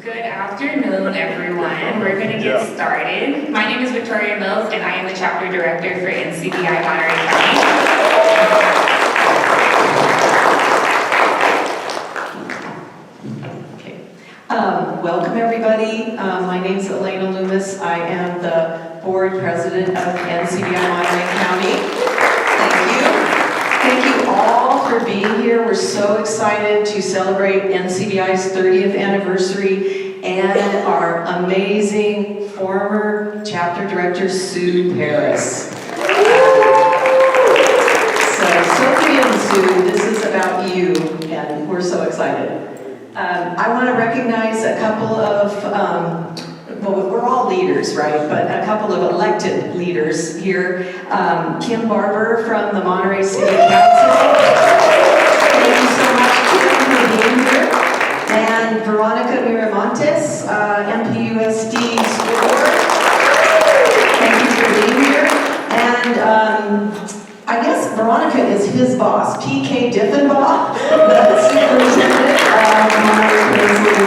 Good afternoon, everyone. We're going to get started. My name is Victoria Mills, and I am the Chapter Director for NCBI Monterey County. Okay. Welcome, everybody. My name is Elena Loomis. I am the Board President of NCBI Monterey County. Thank you. Thank you all for being here. We're so excited to celebrate NCBI's 30th anniversary and our amazing former Chapter Director, Sue Parris. So, Sophie and Sue, this is about you, and we're so excited. I want to recognize a couple of, well, we're all leaders, right? But a couple of elected leaders here. Kim Barber from the Monterey City Council. Thank you so much, Kim, for being here. And Veronica Miramontes, MPUSD School Board. Thank you for being here. And I guess Veronica is his boss, PK Diffenbaugh, the superintendent of Monterey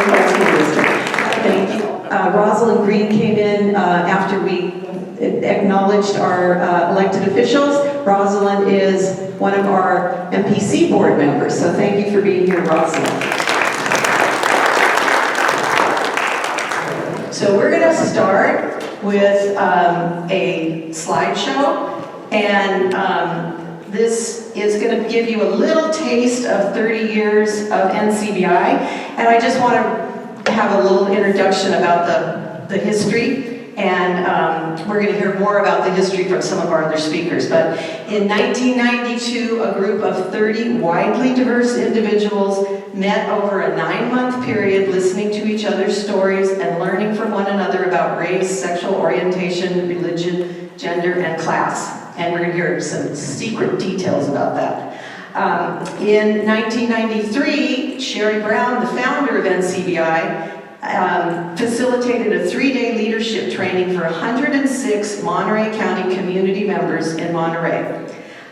County District. Thank you. Rosalind Green came in after we acknowledged our elected officials. Rosalind is one of our MPC board members, so thank you for being here, Rosalind. So we're going to start with a slideshow, and this is going to give you a little taste of 30 years of NCBI, and I just want to have a little introduction about the history, and we're going to hear more about the history from some of our other speakers. But in 1992, a group of 30 widely diverse individuals met over a 9-month period listening to each other's stories and learning from one another about race, sexual orientation, religion, gender, and class. And we're going to hear some secret details about that. In 1993, Sherry Brown, the founder of NCBI, facilitated a 3-day leadership training for 106 Monterey County community members in Monterey.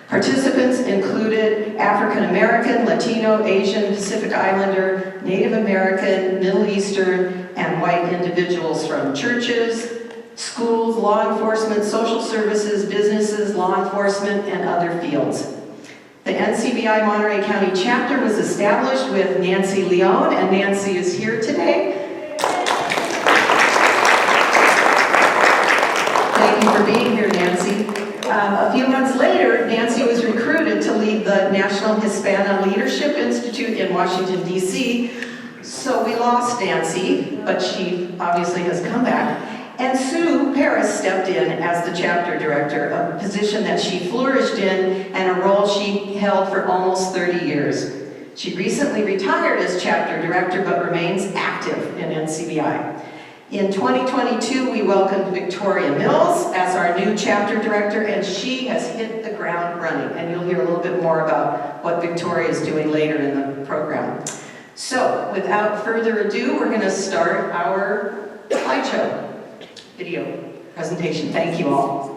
Participants included African American, Latino, Asian, Pacific Islander, Native American, Middle Eastern, and white individuals from churches, schools, law enforcement, social services, businesses, law enforcement, and other fields. The NCBI Monterey County Chapter was established with Nancy Leone, and Nancy is here today. Thank you for being here, Nancy. A few months later, Nancy was recruited to lead the National Hispana Leadership Institute in Washington, D.C. So we lost Nancy, but she obviously has come back. And Sue Parris stepped in as the chapter director, a position that she flourished in and a role she held for almost 30 years. She recently retired as chapter director, but remains active in NCBI. In 2022, we welcomed Victoria Mills as our new chapter director, and she has hit the ground running. And you'll hear a little bit more about what Victoria is doing later in the program. So, without further ado, we're going to start our slideshow video presentation. Thank you all.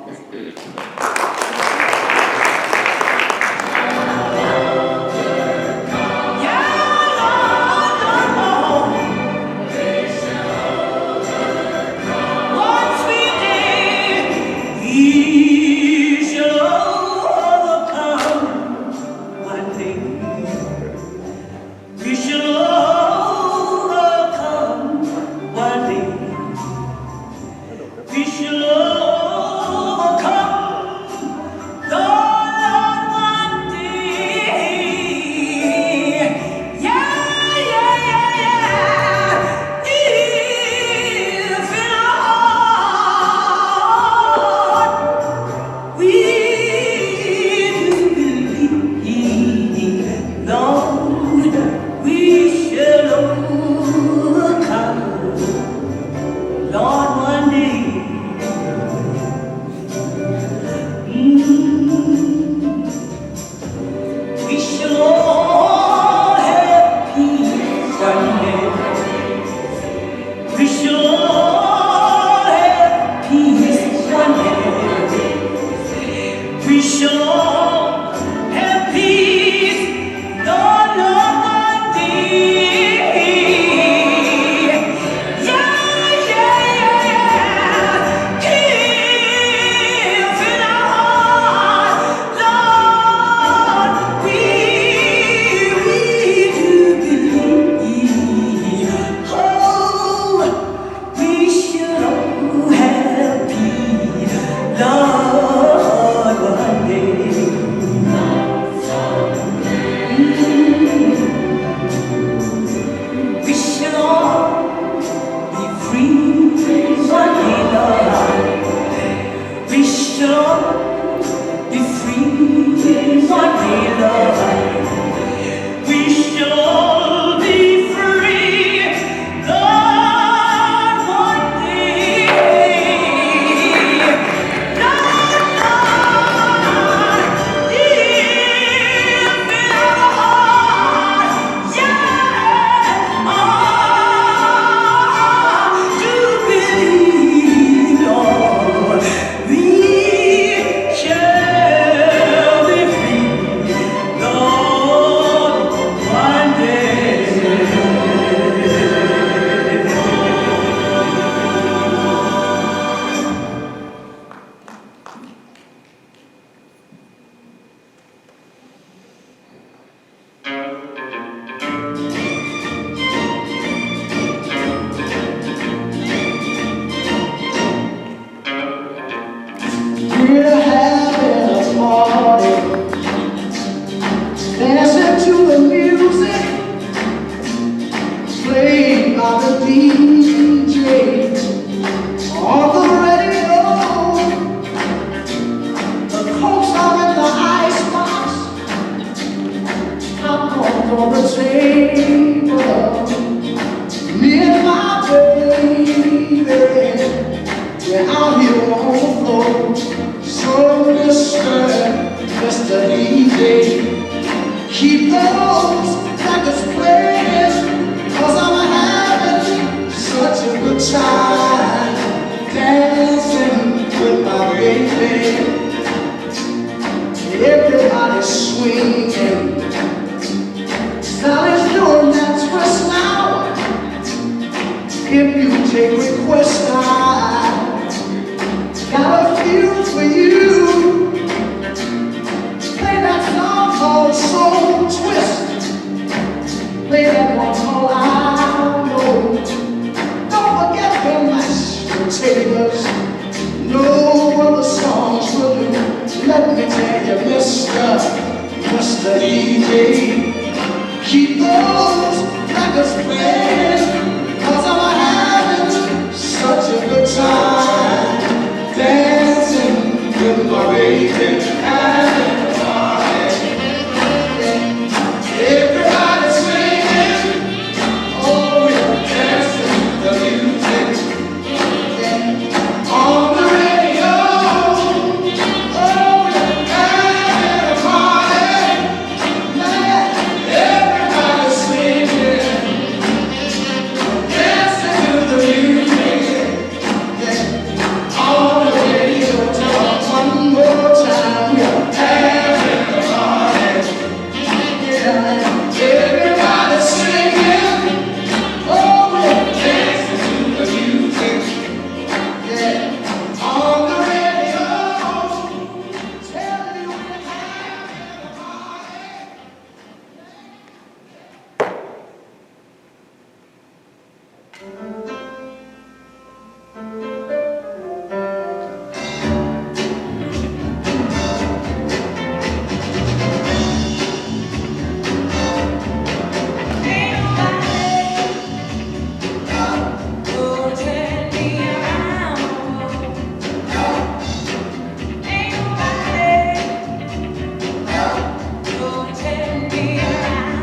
by the DJ on the radio. The Cokes are in the icebox, popcorn on the table. Me and my baby, we're out here on the floor. So Mr. DJ, keep those records playing, 'cause I'm having such a good time dancing with my baby. Everybody's swinging, Sally's doing that twist now. If you take requests, I got a few for you. Play that song called Soul Twist. Play that one called I Know. Don't forget the mashed potatoes. No other songs will do. Let me tell you, Mr. DJ, keep those records playing, 'cause I'm having such a good time dancing with my baby. Everybody's singing, oh yeah, dancing the music on the radio. Oh yeah, having a party, man. Everybody's singing, dancing to the music on the radio. One more time, we are having a party. Everybody singing, oh we're dancing to the music, yeah, on the radio, tell you we're having a party. Turn me around.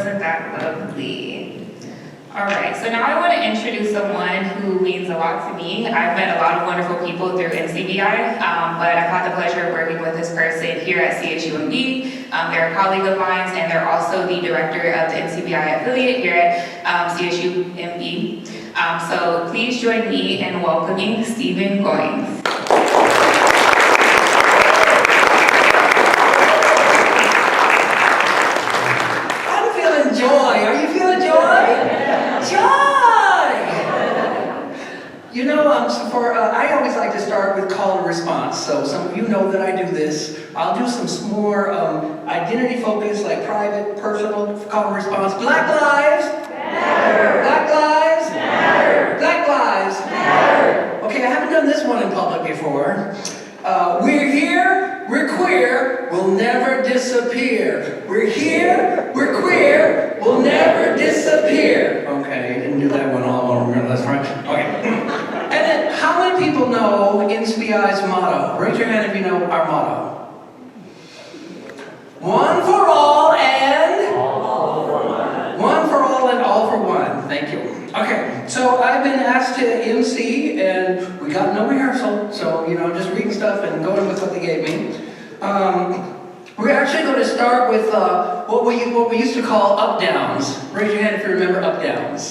Wasn't that lovely? All right, so now I want to introduce someone who means a lot to me. I've met a lot of wonderful people through NCBI, but I've had the pleasure of working with this person here at CSUMB. They're a colleague of mine, and they're also the director of the NCBI affiliate here at CSUMB. So please join me in welcoming Stephen Goins. Joy. Are you feeling joy? Joy! You know, I always like to start with call and response. So some of you know that I do this. I'll do some more identity focused, like private, personal call and response. Black lives matter. Black lives matter. Black lives matter. Okay, I haven't done this one in public before. We're here, we're queer, we'll never disappear. We're here, we're queer, we'll never disappear. Okay, didn't do that one all over, that's right. Okay. And then, how many people know NCBI's motto? Raise your hand if you know our motto. One for all and? All for one. One for all and all for one. Thank you. Okay, so I've been asked to MC, and we got no rehearsal, so, just reading stuff and going with what they gave me. We're actually going to start with what we used to call up-downs. Raise your hand if you remember up-downs.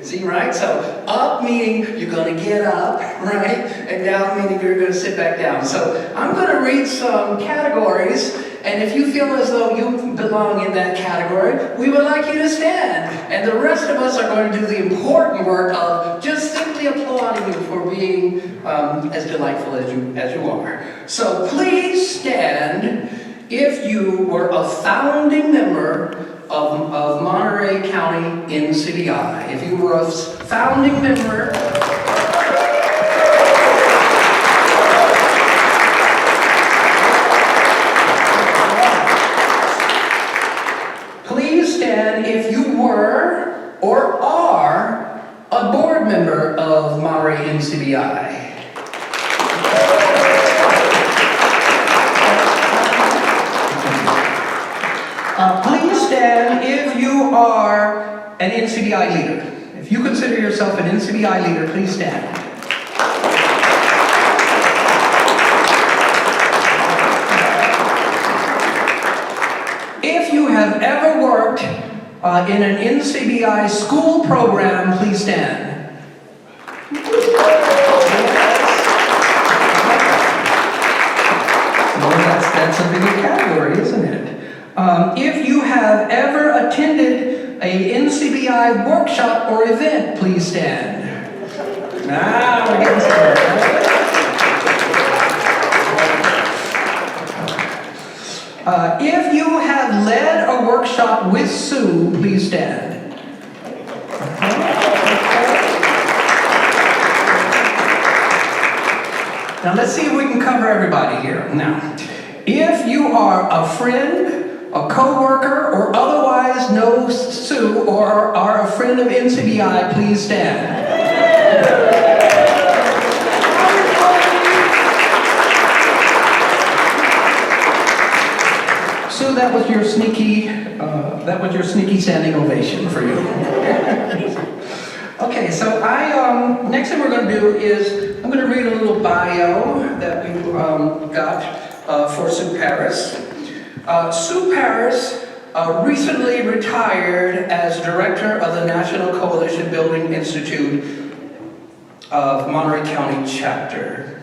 See, right? So up meaning you're going to get up, right? And down meaning you're going to sit back down. So I'm going to read some categories, and if you feel as though you belong in that category, we would like you to stand. And the rest of us are going to do the important work of just simply applauding you for being as delightful as you are. So please stand if you were a founding member of Monterey County NCBI. If you were a founding member. Please stand if you were or are a board member of Monterey NCBI. Please stand if you are an NCBI leader. If you consider yourself an NCBI leader, please stand. If you have ever worked in an NCBI school program, please stand. That's a big category, isn't it? If you have ever attended a NCBI workshop or event, please stand. Now we're getting started. If you have led a workshop with Sue, please stand. Now let's see if we can cover everybody here. Now, if you are a friend, a co-worker, or otherwise know Sue or are a friend of NCBI, please stand. Sue, that was your sneaky standing ovation for you. Okay, so next thing we're going to do is I'm going to read a little bio that we got for Sue Parris. Sue Parris recently retired as director of the National Coalition Building Institute of Monterey County Chapter.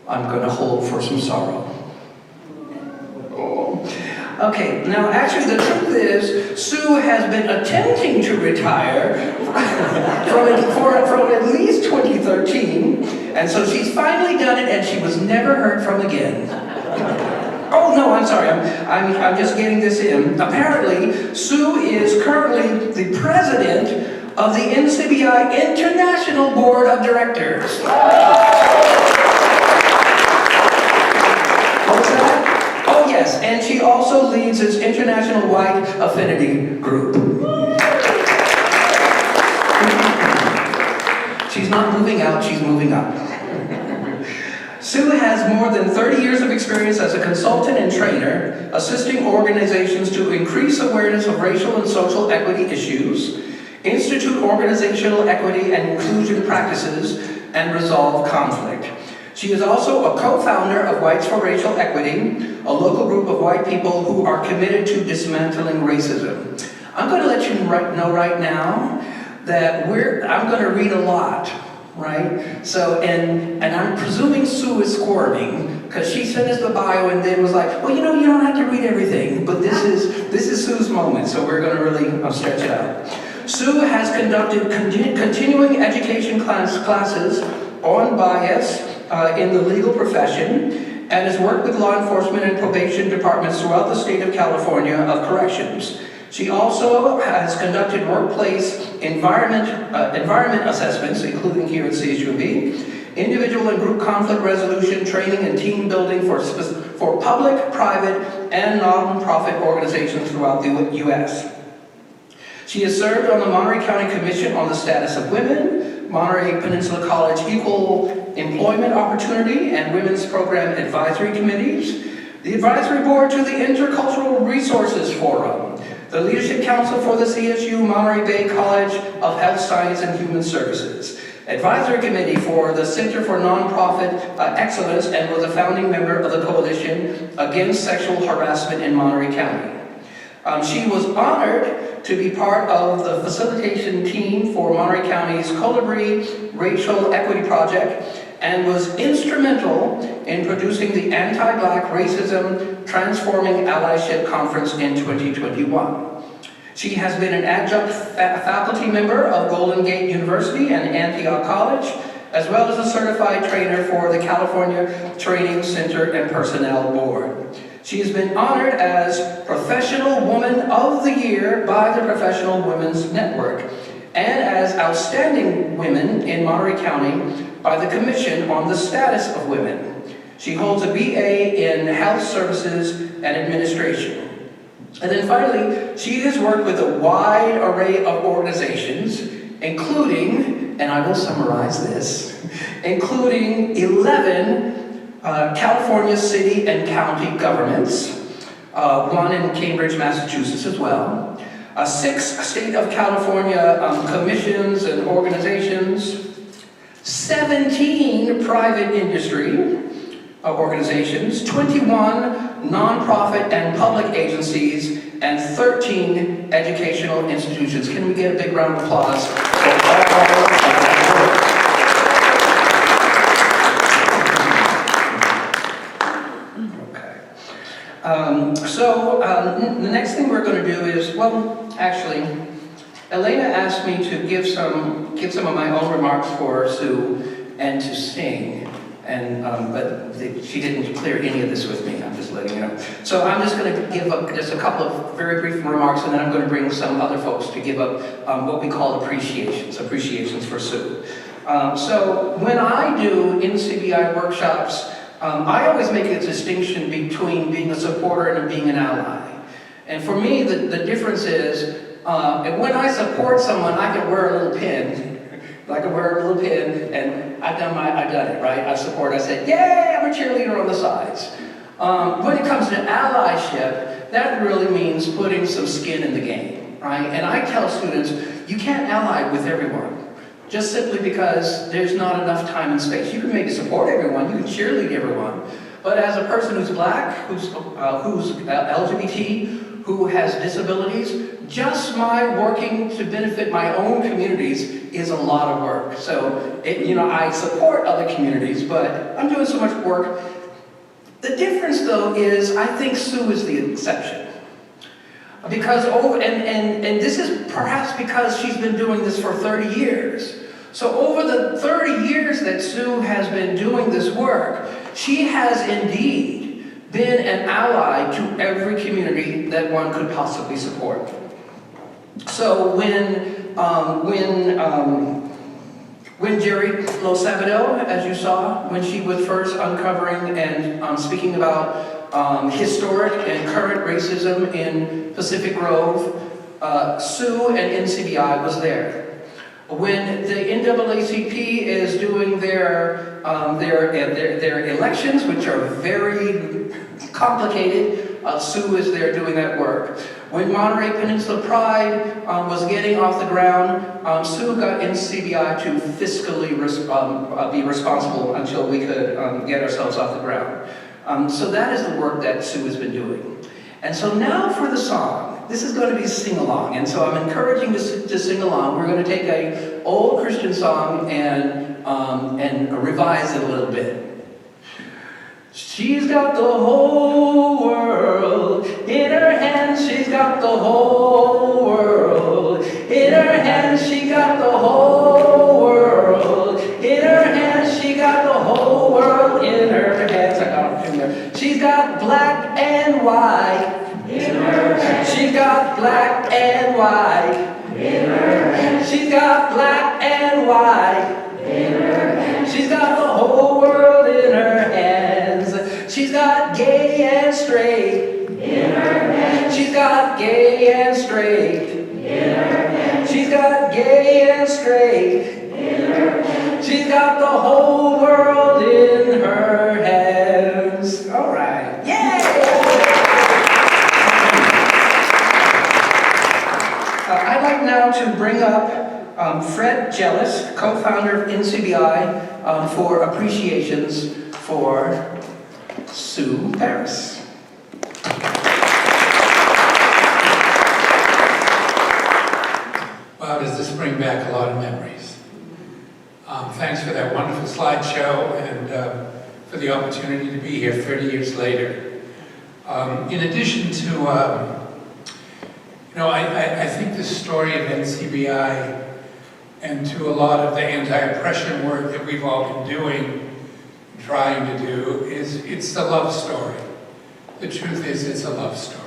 I'm going to hold for some sorrow. Okay, now actually the truth is, Sue has been attempting to retire from at least 2013, and so she's finally done it, and she was never heard from again. Oh no, I'm sorry, I'm just getting this in. Apparently, Sue is currently the president of the NCBI International Board of Directors. What's that? Oh yes, and she also leads its International White Affinity Group. She's not moving out, she's moving up. Sue has more than 30 years of experience as a consultant and trainer, assisting organizations to increase awareness of racial and social equity issues, institute organizational equity and inclusion practices, and resolve conflict. She is also a co-founder of Whites for Racial Equity, a local group of white people who are committed to dismantling racism. I'm going to let you know right now that I'm going to read a lot, right? So, and I'm presuming Sue is squirming, because she sent us the bio and then was like, well, you know, you don't have to read everything, but this is Sue's moment, so we're going to really stretch it out. Sue has conducted continuing education classes on bias in the legal profession, and has worked with law enforcement and probation departments throughout the state of California of corrections. She also has conducted workplace environment assessments, including here at CSUMB, individual and group conflict resolution training and team building for public, private, and non-profit organizations throughout the U.S. She has served on the Monterey County Commission on the Status of Women, Monterey Peninsula College Equal Employment Opportunity and Women's Program Advisory Committees, the Advisory Board to the Intercultural Resources Forum, the Leadership Council for the CSU Monterey Bay College of Health Science and Human Services, Advisory Committee for the Center for Nonprofit Excellence, and was a founding member of the Coalition Against Sexual Harassment in Monterey County. She was honored to be part of the facilitation team for Monterey County's Colibri Racial Equity Project, and was instrumental in producing the Anti-Black Racism Transforming Allyship Conference in 2021. She has been an adjunct faculty member of Golden Gate University and Antioch College, as well as a certified trainer for the California Training Center and Personnel Board. She has been honored as Professional Woman of the Year by the Professional Women's Network, and as Outstanding Women in Monterey County by the Commission on the Status of Women. She holds a BA in Health Services and Administration. And then finally, she has worked with a wide array of organizations, including, and I will summarize this, including 11 California city and county governments, one in Cambridge, Massachusetts as well, 6 state of California commissions and organizations, 17 private industry organizations, 21 nonprofit and public agencies, and 13 educational institutions. Can we get a big round of applause for all of that work? Okay. The next thing we're going to do is, well, actually, Elena asked me to give some of my own remarks for Sue and to sing, and but she didn't clear any of this with me. I'm just letting you know. So I'm just going to give just a couple of very brief remarks, and then I'm going to bring some other folks to give up what we call appreciations for Sue. So when I do NCBI workshops, I always make a distinction between being a supporter and being an ally. And for me, the difference is, when I support someone, I can wear a little pin. And I've done it, right? I support, I said, yay, I'm a cheerleader on the sides. When it comes to allyship, that really means putting some skin in the game, right? And I tell students, you can't ally with everyone, just simply because there's not enough time and space. You can maybe support everyone, you can cheerlead everyone, but as a person who's black, who's LGBT, who has disabilities, just my working to benefit my own communities is a lot of work. So, I support other communities, but I'm doing so much work. The difference, though, is I think Sue is the exception. Because and this is perhaps because she's been doing this for 30 years. So over the 30 years that Sue has been doing this work, she has indeed been an ally to every community that one could possibly support. So when Jerry Lo Sabadell, as you saw, when she was first uncovering and speaking about historic and current racism in Pacific Grove, Sue and NCBI was there. When the NAACP is doing their elections, which are very complicated, Sue is there doing that work. When Monterey Peninsula Pride was getting off the ground, Sue got NCBI to fiscally be responsible until we could get ourselves off the ground. So that is the work that Sue has been doing. And so now for the song. This is going to be sing-along, and so I'm encouraging you to sing along. We're going to take an old Christian song and revise it a little bit. She's got the whole world in her hands. She's got the whole world in her hands. She got the whole world in her hands. She got the whole world in her hands. I got it in there. She's got black and white. In her hands. She's got black and white. In her hands. She's got black and white. In her hands. She's got the whole world in her hands. She's got gay and straight. In her hands. She's got gay and straight. In her hands. She's got gay and straight. In her hands. She's got the whole world in her hands. All right. Yay! I'd like now to bring up Fred Jealous, co-founder of NCBI, for appreciations for Sue Parris. Wow, does this bring back a lot of memories. Thanks for that wonderful slideshow and for the opportunity to be here 30 years later. In addition to I think the story of NCBI and to a lot of the anti-oppression work that we've all been doing, trying to do, it's the love story. The truth is, it's a love story.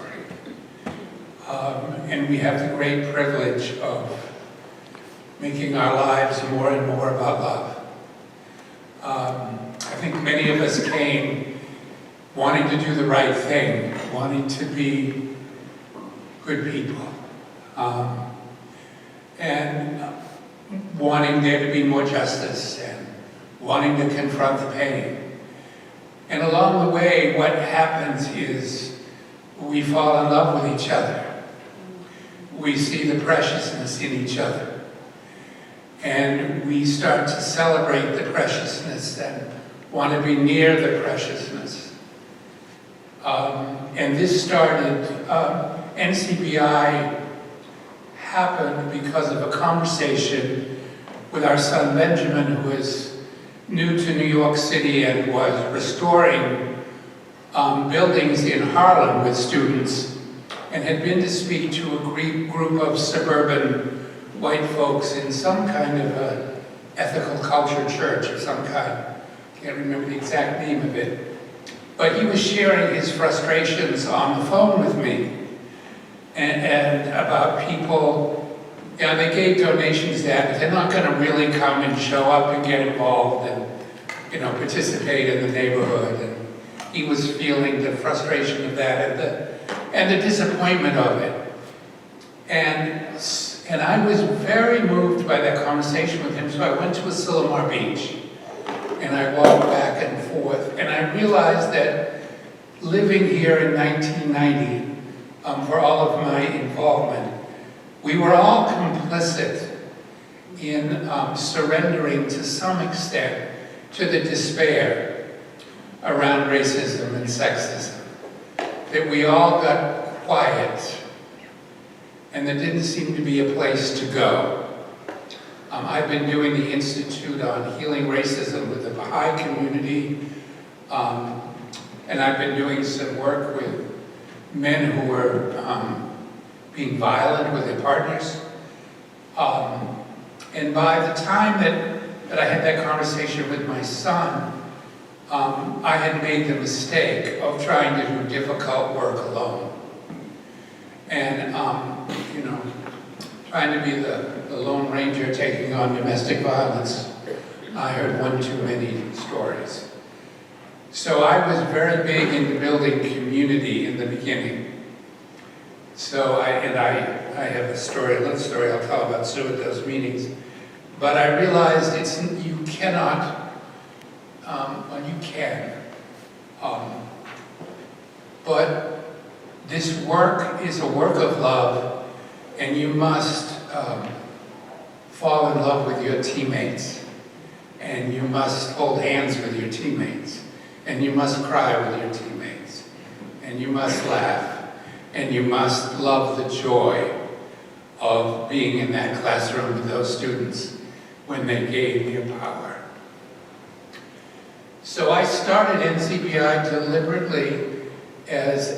And we have the great privilege of making our lives more and more about love. I think many of us came wanting to do the right thing, wanting to be good people, and wanting there to be more justice and wanting to confront the pain. And along the way, what happens is we fall in love with each other. We see the preciousness in each other. And we start to celebrate the preciousness and want to be near the preciousness. And this started, NCBI happened because of a conversation with our son Benjamin, who is new to New York City and was restoring buildings in Harlem with students, and had been to speak to a group of suburban white folks in some kind of a ethical culture church of some kind. Can't remember the exact name of it. But he was sharing his frustrations on the phone with me. And about people, they gave donations there, but they're not going to really come and show up and get involved and, participate in the neighborhood. And he was feeling the frustration of that and the disappointment of it. And I was very moved by that conversation with him, so I went to Asilomar Beach and I walked back and forth, and I realized that living here in 1990, for all of my involvement, we were all complicit in surrendering to some extent to the despair around racism and sexism. That we all got quiet and there didn't seem to be a place to go. I've been doing the Institute on Healing Racism with the Baha'i community, and I've been doing some work with men who were being violent with their partners. And by the time that I had that conversation with my son, I had made the mistake of trying to do difficult work alone. And, trying to be the Lone Ranger taking on domestic violence, I heard one too many stories. So I was very big into building community in the beginning. So I have a little story I'll tell about Sue at those meetings. But I realized you cannot, well, you can, but this work is a work of love, and you must fall in love with your teammates, and you must hold hands with your teammates, and you must cry with your teammates, and you must laugh, and you must love the joy of being in that classroom with those students when they gave me a power. So I started NCBI deliberately as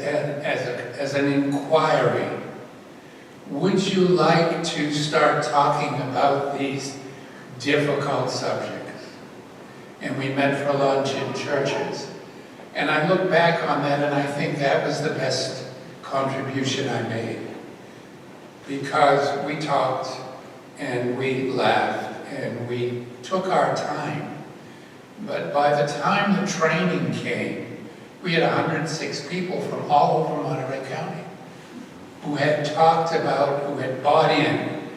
an inquiry. Would you like to start talking about these difficult subjects? And we met for lunch in churches. And I look back on that and I think that was the best contribution I made. Because we talked and we laughed and we took our time. But by the time the training came, we had 106 people from all over Monterey County who had talked about, who had bought in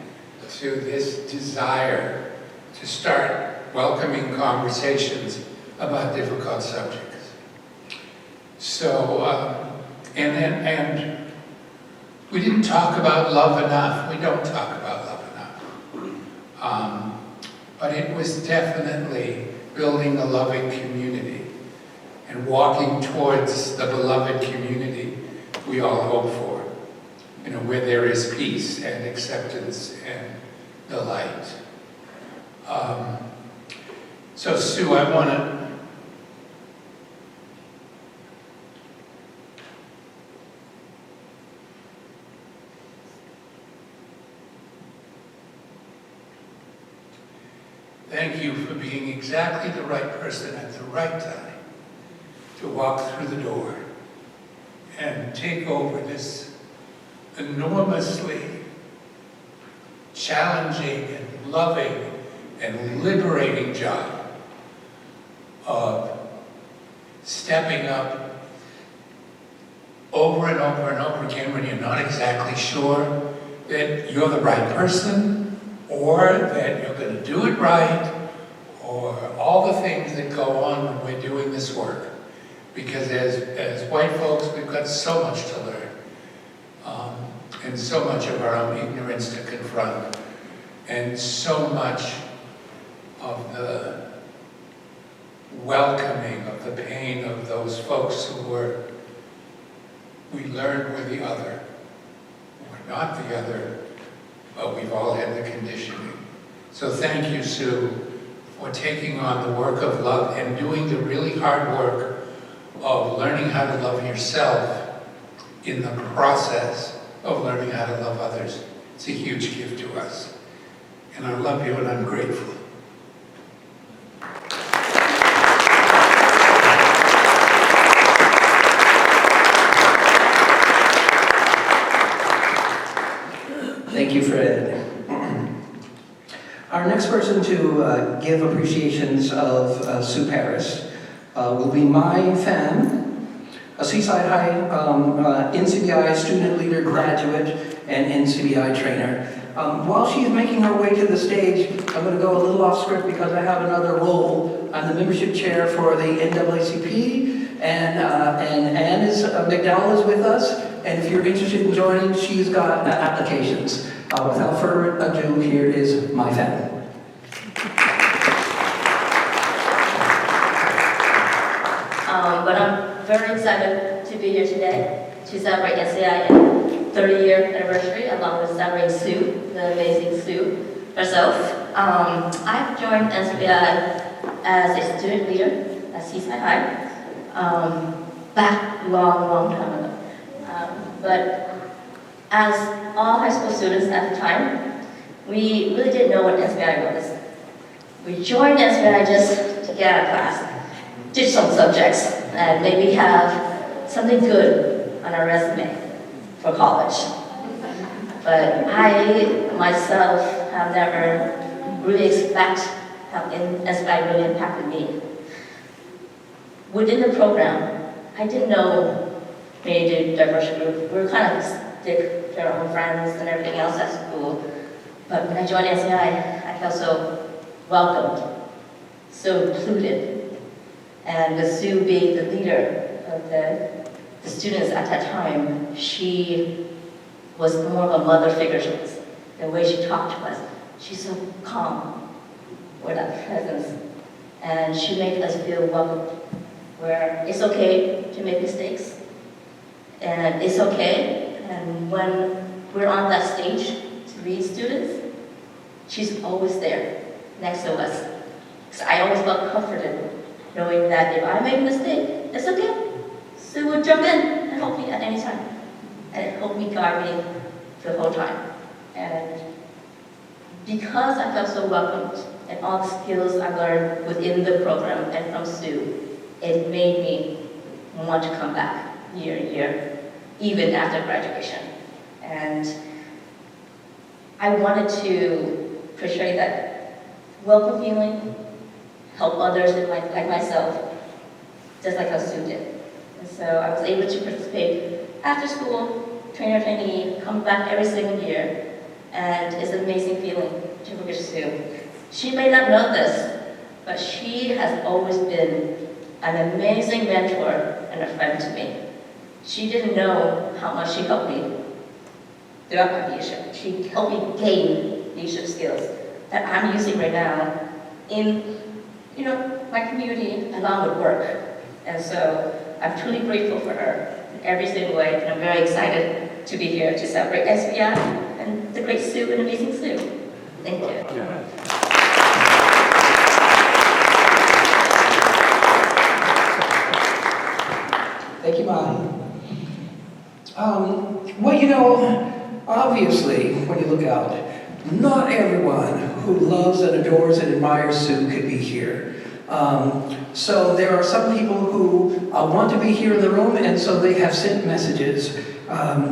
to this desire to start welcoming conversations about difficult subjects. So, and we didn't talk about love enough. We don't talk about love enough. But it was definitely building a loving community and walking towards the beloved community we all hope for, you know, where there is peace and acceptance and delight. So Sue, I want to thank you for being exactly the right person at the right time to walk through the door and take over this enormously challenging and loving and liberating job of stepping up over and over and over again when you're not exactly sure that you're the right person, or that you're going to do it right, or all the things that go on when we're doing this work. Because as white folks, we've got so much to learn, and so much of our own ignorance to confront, and so much of the welcoming of the pain of those folks who we learned were the other. We're not the other, but we've all had the conditioning. So thank you, Sue, for taking on the work of love and doing the really hard work of learning how to love yourself in the process of learning how to love others. It's a huge gift to us. And I love you and I'm grateful. Thank you, Fred. Our next person to give appreciations of Sue Parris will be Mai Fan, a Seaside High NCBI student leader graduate and NCBI trainer. While she's making her way to the stage, I'm going to go a little off script because I have another role. I'm the membership chair for the NAACP, and Ann McDowell is with us. And if you're interested in joining, she's got applications. Without further ado, here is Mai Fan. But I'm very excited to be here today to celebrate NCBI 30-year anniversary along with celebrating Sue, the amazing Sue herself. I've joined NCBI as a student leader at Seaside High back long time ago. But as all high school students at the time, we really didn't know what NCBI was. We joined NCBI just to get out of class, teach some subjects, and maybe have something good on our resume for college. But I, myself, have never really expected how NCBI really impacted me. Within the program, I didn't know made a diverse group. We were kind of stick to our own friends and everything else at school. But when I joined NCBI, I felt so welcomed, so included. And with Sue being the leader of the students at that time, she was more of a mother figure to us. The way she talked to us, she's so calm with that presence. And she made us feel welcome, where it's okay to make mistakes. And it's okay, and when we're on that stage to lead students, she's always there, next to us. So I always felt comforted, knowing that if I make a mistake, it's okay. Sue will jump in and help me at any time, and help me guide me the whole time. And because I felt so welcomed, and all the skills I learned within the program and from Sue, it made me want to come back year and year, even after graduation. And I wanted to portray that welcome feeling, help others like myself, just like how Sue did. And so I was able to participate after school, trainee, come back every single year, and it's an amazing feeling to work with Sue. She may not know this, but she has always been an amazing mentor and a friend to me. She didn't know how much she helped me throughout my leadership. She helped me gain leadership skills that I'm using right now in, my community along with work. And so I'm truly grateful for her in every single way, and I'm very excited to be here to celebrate NCBI and the great Sue and amazing Sue. Thank you. Thank you, Molly. Well, obviously, when you look out, not everyone who loves and adores and admires Sue could be here. So there are some people who want to be here in the room, and so they have sent messages.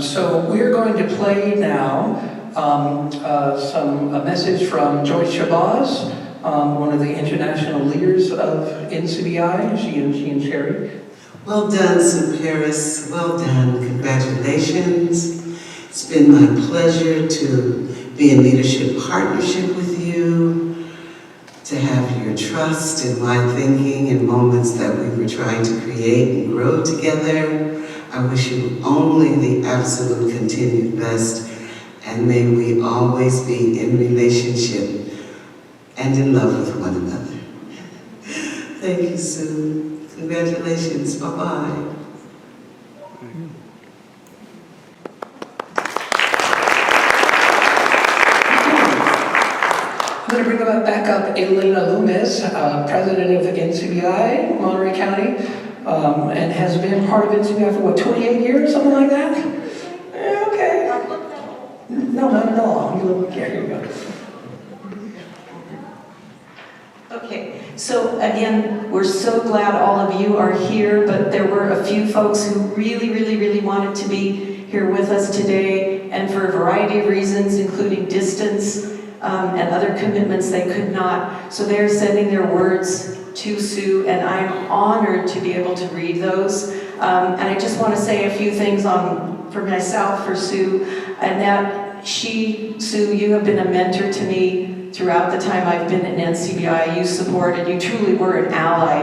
So we're going to play now a message from Joyce Shabazz, one of the international leaders of NCBI, she and Sherry. Well done, Sue Parris. Well done. Congratulations. It's been my pleasure to be in leadership partnership with you, to have your trust in my thinking in moments that we were trying to create and grow together. I wish you only the absolute continued best, and may we always be in relationship and in love with one another. Thank you, Sue. Congratulations. Bye-bye. I'm going to bring back up Elena Loomis, president of NCBI, Monterey County, and has been part of NCBI for 28 years, something like that? Okay. No, not at all. Here you go. Okay, so again, we're so glad all of you are here, but there were a few folks who really wanted to be here with us today, and for a variety of reasons, including distance and other commitments, they could not. So they're sending their words to Sue, and I'm honored to be able to read those. And I just want to say a few things for myself, for Sue, and that Sue, you have been a mentor to me throughout the time I've been at NCBI. You supported, you truly were an ally.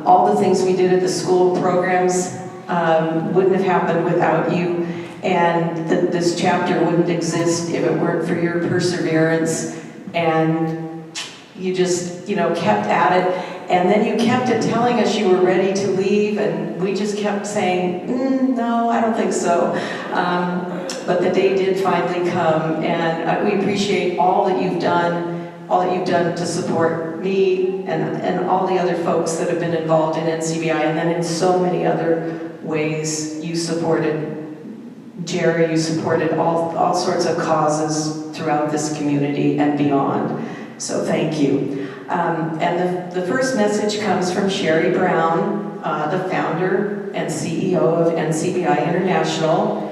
All the things we did at the school programs wouldn't have happened without you, and this chapter wouldn't exist if it weren't for your perseverance, and you just, kept at it, and then you kept it telling us you were ready to leave, and we just kept saying, no, I don't think so. But the day did finally come, and we appreciate all that you've done to support me and all the other folks that have been involved in NCBI, and then in so many other ways. You supported Jerry, you supported all sorts of causes throughout this community and beyond. So thank you. And the first message comes from Sherry Brown, the founder and CEO of NCBI International.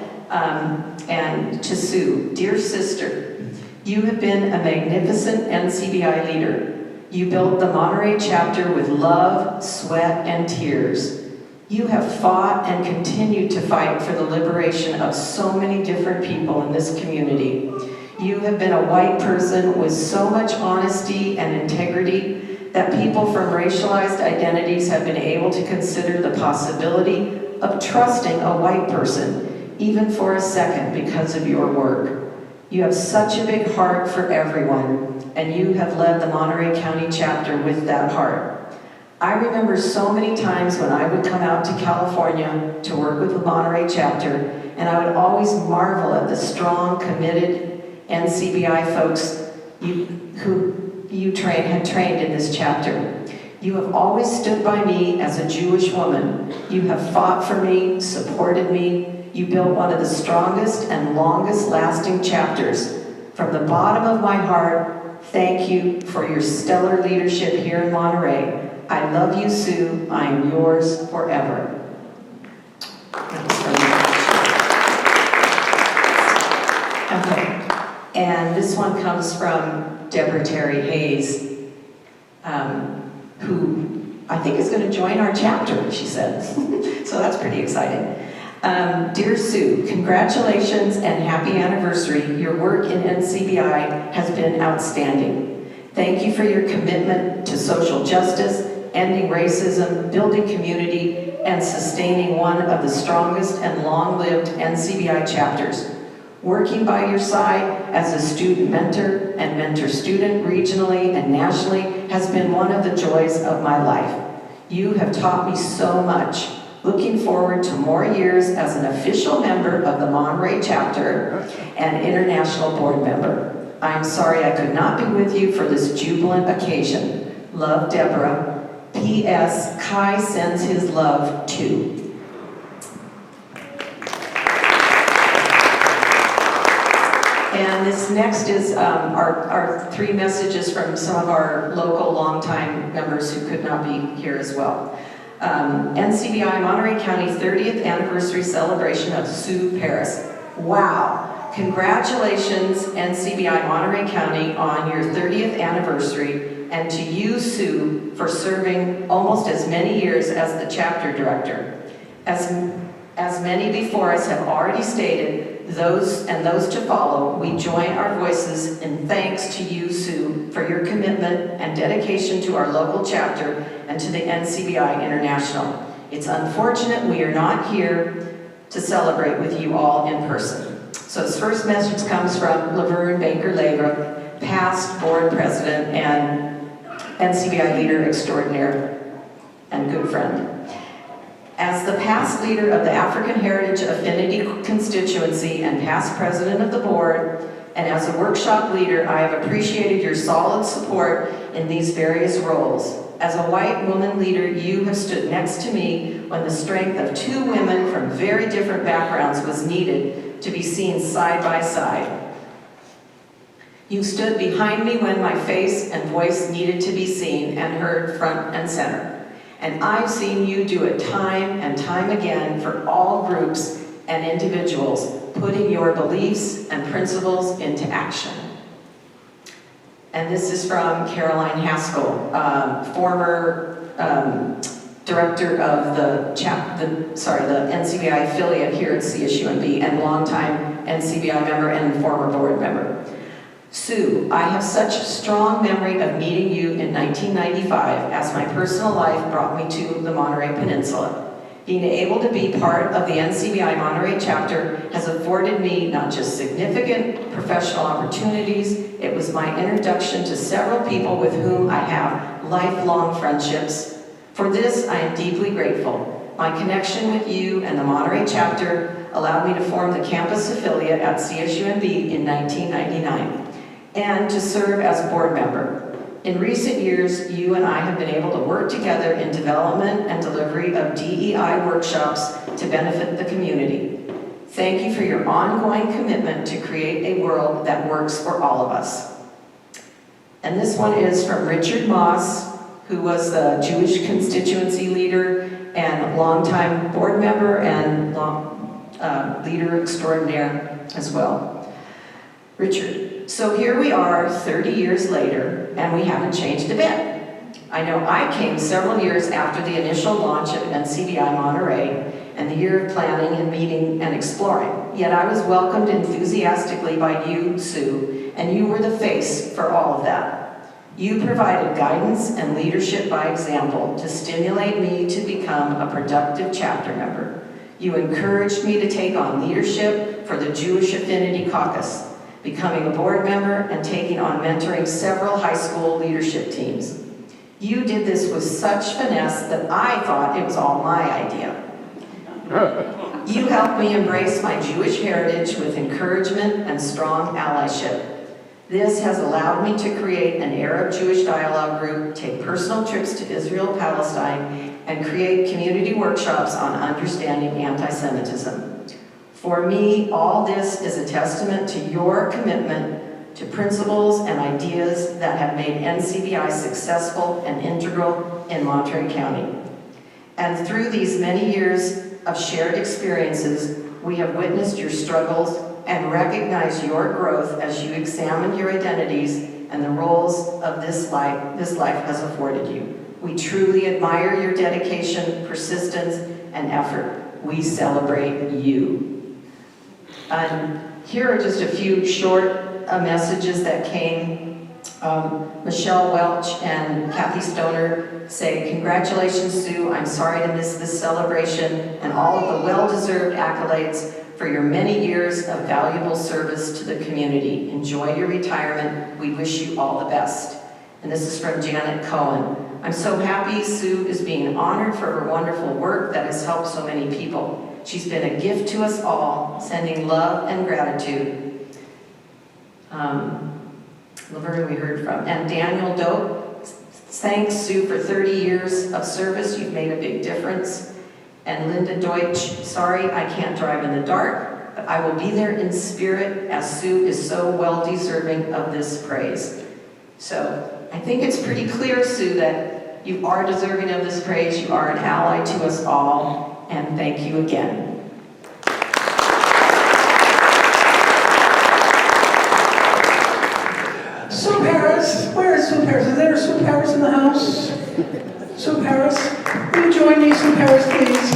And to Sue, dear sister, you have been a magnificent NCBI leader. You built the Monterey Chapter with love, sweat, and tears. You have fought and continued to fight for the liberation of so many different people in this community. You have been a white person with so much honesty and integrity that people from racialized identities have been able to consider the possibility of trusting a white person, even for a second, because of your work. You have such a big heart for everyone, and you have led the Monterey County Chapter with that heart. I remember so many times when I would come out to California to work with the Monterey Chapter, and I would always marvel at the strong, committed NCBI folks who you had trained in this chapter. You have always stood by me as a Jewish woman. You have fought for me, supported me. You built one of the strongest and longest lasting chapters. From the bottom of my heart, thank you for your stellar leadership here in Monterey. I love you, Sue. I am yours forever. Okay, and this one comes from Deborah Terry Hayes, who I think is going to join our chapter, she said. So that's pretty exciting. Dear Sue, congratulations and happy anniversary. Your work in NCBI has been outstanding. Thank you for your commitment to social justice, ending racism, building community, and sustaining one of the strongest and long-lived NCBI chapters. Working by your side as a student mentor and mentor-student regionally and nationally has been one of the joys of my life. You have taught me so much. Looking forward to more years as an official member of the Monterey Chapter and international board member. I'm sorry I could not be with you for this jubilant occasion. Love, Deborah. P.S. Kai sends his love too. And this next is our three messages from some of our local longtime members who could not be here as well. NCBI Monterey County 30th Anniversary Celebration of Sue Parris. Wow! Congratulations, NCBI Monterey County, on your 30th anniversary, and to you, Sue, for serving almost as many years as the chapter director. As many before us have already stated, those to follow, we join our voices in thanks to you, Sue, for your commitment and dedication to our local chapter and to the NCBI International. It's unfortunate we are not here to celebrate with you all in person. So this first message comes from Laverne Baker-Labra, past board president and NCBI leader extraordinaire and good friend. As the past leader of the African Heritage Affinity constituency and past president of the board, and as a workshop leader, I have appreciated your solid support in these various roles. As a white woman leader, you have stood next to me when the strength of two women from very different backgrounds was needed to be seen side by side. You stood behind me when my face and voice needed to be seen and heard front and center. And I've seen you do it time and time again for all groups and individuals, putting your beliefs and principles into action. And this is from Caroline Haskell, former director of the NCBI affiliate here at CSUMB and longtime NCBI member and former board member. Sue, I have such a strong memory of meeting you in 1995 as my personal life brought me to the Monterey Peninsula. Being able to be part of the NCBI Monterey chapter has afforded me not just significant professional opportunities, it was my introduction to several people with whom I have lifelong friendships. For this, I am deeply grateful. My connection with you and the Monterey chapter allowed me to form the campus affiliate at CSUMB in 1999. And to serve as a board member. In recent years, you and I have been able to work together in development and delivery of DEI workshops to benefit the community. Thank you for your ongoing commitment to create a world that works for all of us. And this one is from Richard Moss, who was the Jewish constituency leader and longtime board member and leader extraordinaire as well. Richard. So here we are 30 years later, and we haven't changed a bit. I know I came several years after the initial launch of NCBI Monterey, and the year of planning and meeting and exploring. Yet I was welcomed enthusiastically by you, Sue, and you were the face for all of that. You provided guidance and leadership by example to stimulate me to become a productive chapter member. You encouraged me to take on leadership for the Jewish Affinity Caucus, becoming a board member and taking on mentoring several high school leadership teams. You did this with such finesse that I thought it was all my idea. You helped me embrace my Jewish heritage with encouragement and strong allyship. This has allowed me to create an Arab-Jewish dialogue group, take personal trips to Israel, Palestine, and create community workshops on understanding anti-Semitism. For me, all this is a testament to your commitment to principles and ideas that have made NCBI successful and integral in Monterey County. And through these many years of shared experiences, we have witnessed your struggles and recognize your growth as you examine your identities and the roles of this life has afforded you. We truly admire your dedication, persistence, and effort. We celebrate you. Here are just a few short messages that came. Michelle Welch and Kathy Stoner say, "Congratulations, Sue. I'm sorry to miss this celebration and all of the well-deserved accolades for your many years of valuable service to the community. Enjoy your retirement. We wish you all the best." And this is from Janet Cohen. "I'm so happy Sue is being honored for her wonderful work that has helped so many people. She's been a gift to us all, sending love and gratitude." Laverne we heard from. And Daniel Dope, "Thanks Sue for 30 years of service. You've made a big difference." And Linda Deutsch, "Sorry I can't drive in the dark, but I will be there in spirit as Sue is so well deserving of this praise." So I think it's pretty clear, Sue, that you are deserving of this praise. You are an ally to us all, and thank you again. Sue Parris, where is Sue Parris? Is there a Sue Parris in the house? Sue Parris, will you join me, Sue Parris, please?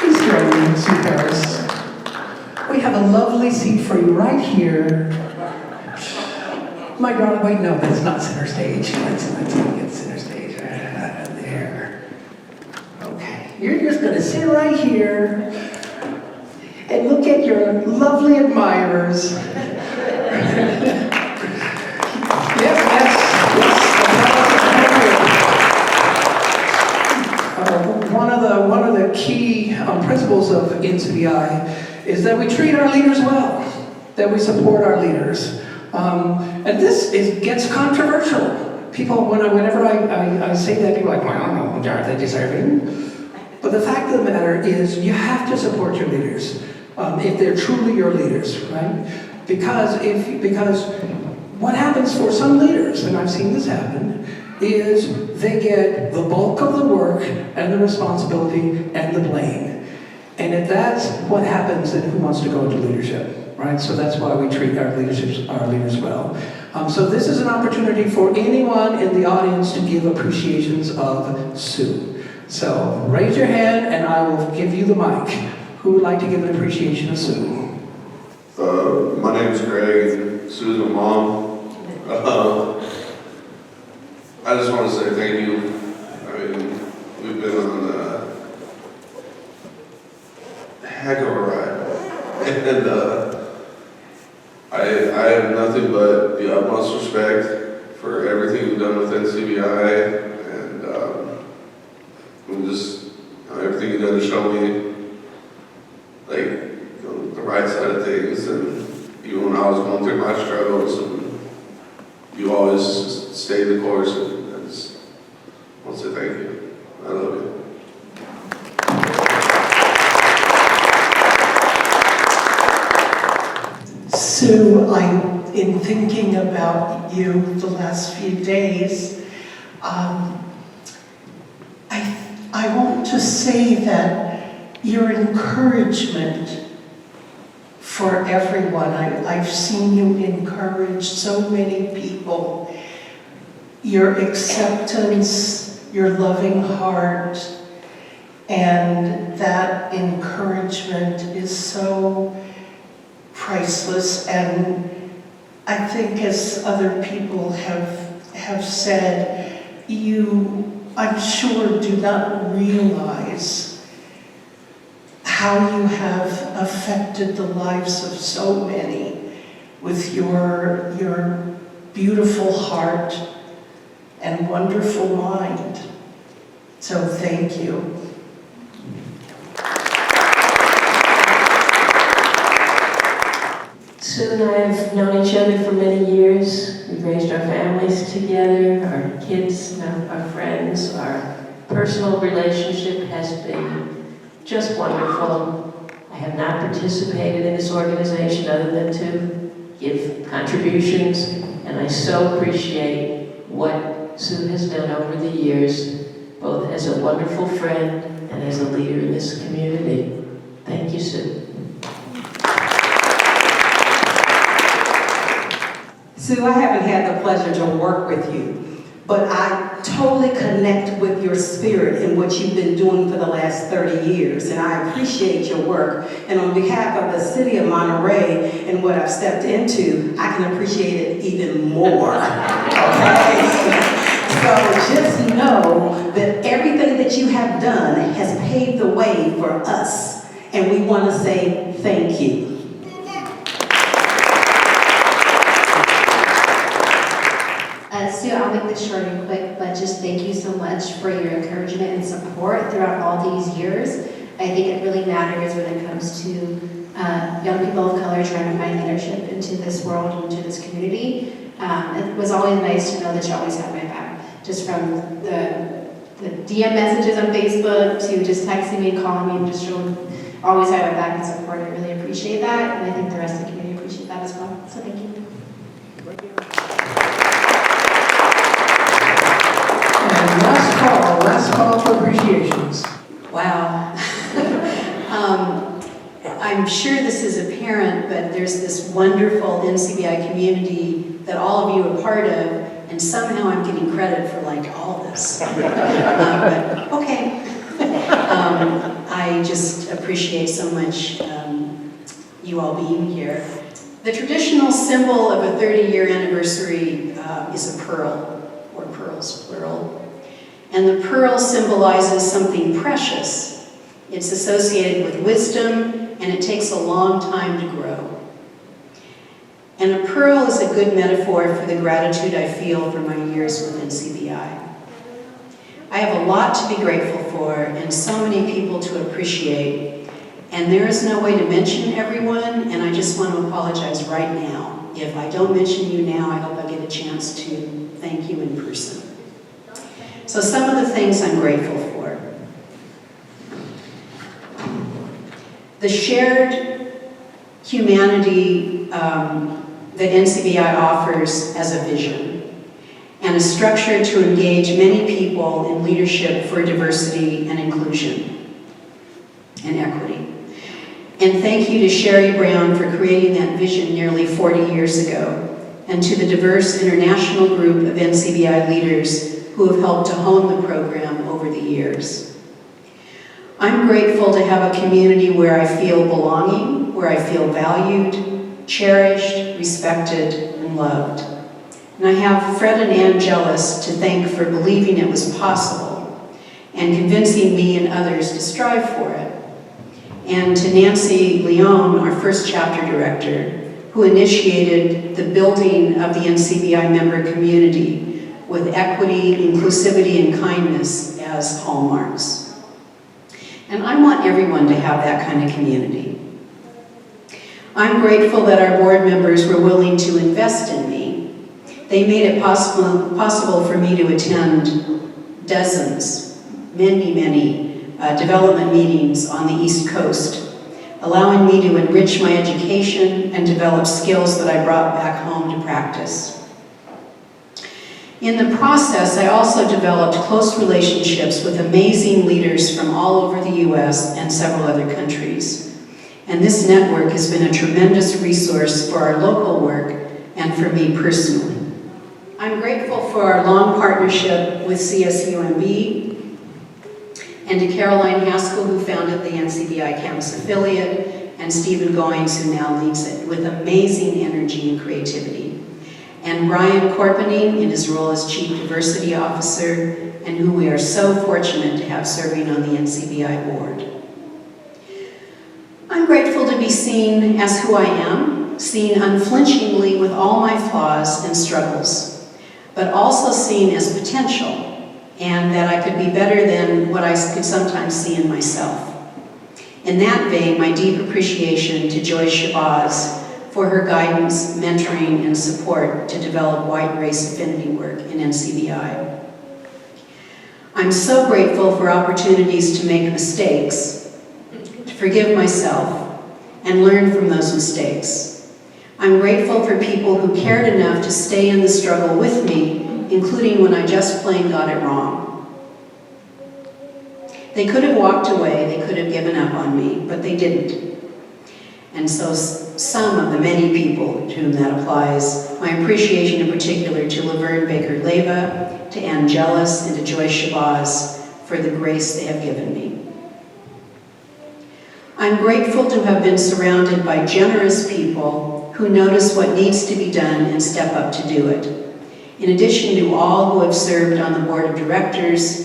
Please join me, Sue Parris. We have a lovely seat for you right here. My darling, wait, no, that's not center stage. Let's get center stage. There. Okay, you're just gonna sit right here and look at your lovely admirers. One of the key principles of NCBI is that we treat our leaders well, that we support our leaders. And this gets controversial. People, whenever I say that, people are like, well, are they deserving? But the fact of the matter is, you have to support your leaders if they're truly your leaders, right? Because what happens for some leaders, and I've seen this happen, is they get the bulk of the work and the responsibility and the blame. And if that's what happens, then who wants to go into leadership, right? So that's why we treat our leaders well. So this is an opportunity for anyone in the audience to give appreciations of Sue. So raise your hand and I will give you the mic. Who would like to give an appreciation of Sue? My name is Greg. Sue's my mom. I just want to say thank you. I mean, we've been on a heck of a ride. And I have nothing but the utmost respect for everything you've done with NCBI and just everything you've done to show me the right side of things. And even when I was going through my struggles, and you always stayed the course. And I just want to say thank you. I love you. Sue, in thinking about you the last few days, I want to say that your encouragement for everyone, I've seen you encourage so many people, your acceptance, your loving heart, And that encouragement is so priceless. And I think, as other people have said, you, I'm sure, do not realize how you have affected the lives of so many with your beautiful heart and wonderful mind. So thank you. Sue and I have known each other for many years. We've raised our families together, our kids, our friends. Our personal relationship has been just wonderful. I have not participated in this organization other than to give contributions, and I so appreciate what Sue has done over the years, both as a wonderful friend and as a leader in this community. Thank you, Sue. Sue, I haven't had the pleasure to work with you, but I totally connect with your spirit and what you've been doing for the last 30 years, and I appreciate your work. And on behalf of the city of Monterey and what I've stepped into, I can appreciate it even more, okay? So just know that everything that you have done has paved the way for us, and we want to say thank you. Sue, I'll make this short and quick, but just thank you so much for your encouragement and support throughout all these years. I think it really matters when it comes to young people of color trying to find leadership into this world and into this community. It was always nice to know that you always had my back, just from the DM messages on Facebook to just texting me, calling me, and just always had my back and support. I really appreciate that, and I think the rest of the community appreciate that as well. So thank you. Last call for appreciations. Wow. I'm sure this is apparent, but there's this wonderful NCBI community that all of you are part of, and somehow I'm getting credit for like all this. But okay. I just appreciate so much you all being here. The traditional symbol of a 30-year anniversary is a pearl, or pearls, plural. And the pearl symbolizes something precious. It's associated with wisdom, and it takes a long time to grow. And a pearl is a good metaphor for the gratitude I feel for my years with NCBI. I have a lot to be grateful for, and so many people to appreciate. And there is no way to mention everyone, and I just want to apologize right now. If I don't mention you now, I hope I get a chance to thank you in person. So some of the things I'm grateful for. The shared humanity that NCBI offers as a vision, and a structure to engage many people in leadership for diversity and inclusion and equity. And thank you to Sherry Brown for creating that vision nearly 40 years ago, and to the diverse international group of NCBI leaders who have helped to hone the program over the years. I'm grateful to have a community where I feel belonging, where I feel valued, cherished, respected, and loved. And I have Fred and Ann Jealous to thank for believing it was possible and convincing me and others to strive for it. And to Nancy Leone, our first chapter director, who initiated the building of the NCBI member community with equity, inclusivity, and kindness as hallmarks. And I want everyone to have that kind of community. I'm grateful that our board members were willing to invest in me. They made it possible for me to attend dozens, many development meetings on the East Coast, allowing me to enrich my education and develop skills that I brought back home to practice. In the process, I also developed close relationships with amazing leaders from all over the US and several other countries. And this network has been a tremendous resource for our local work and for me personally. I'm grateful for our long partnership with CSUMB, and to Caroline Haskell, who founded the NCBI campus affiliate, and Stephen Goings, who now leads it with amazing energy and creativity, and Brian Corpening in his role as Chief Diversity Officer, and who we are so fortunate to have serving on the NCBI board. I'm grateful to be seen as who I am, seen unflinchingly with all my flaws and struggles, but also seen as potential, and that I could be better than what I could sometimes see in myself. In that vein, my deep appreciation to Joyce Shabazz for her guidance, mentoring, and support to develop white race affinity work in NCBI. I'm so grateful for opportunities to make mistakes, to forgive myself, and learn from those mistakes. I'm grateful for people who cared enough to stay in the struggle with me, including when I just plain got it wrong. They could have walked away, they could have given up on me, but they didn't. And so some of the many people to whom that applies, my appreciation in particular to Laverne Baker-Leva, to Ann Jealous, and to Joyce Shabazz for the grace they have given me. I'm grateful to have been surrounded by generous people who notice what needs to be done and step up to do it. In addition to all who have served on the board of directors,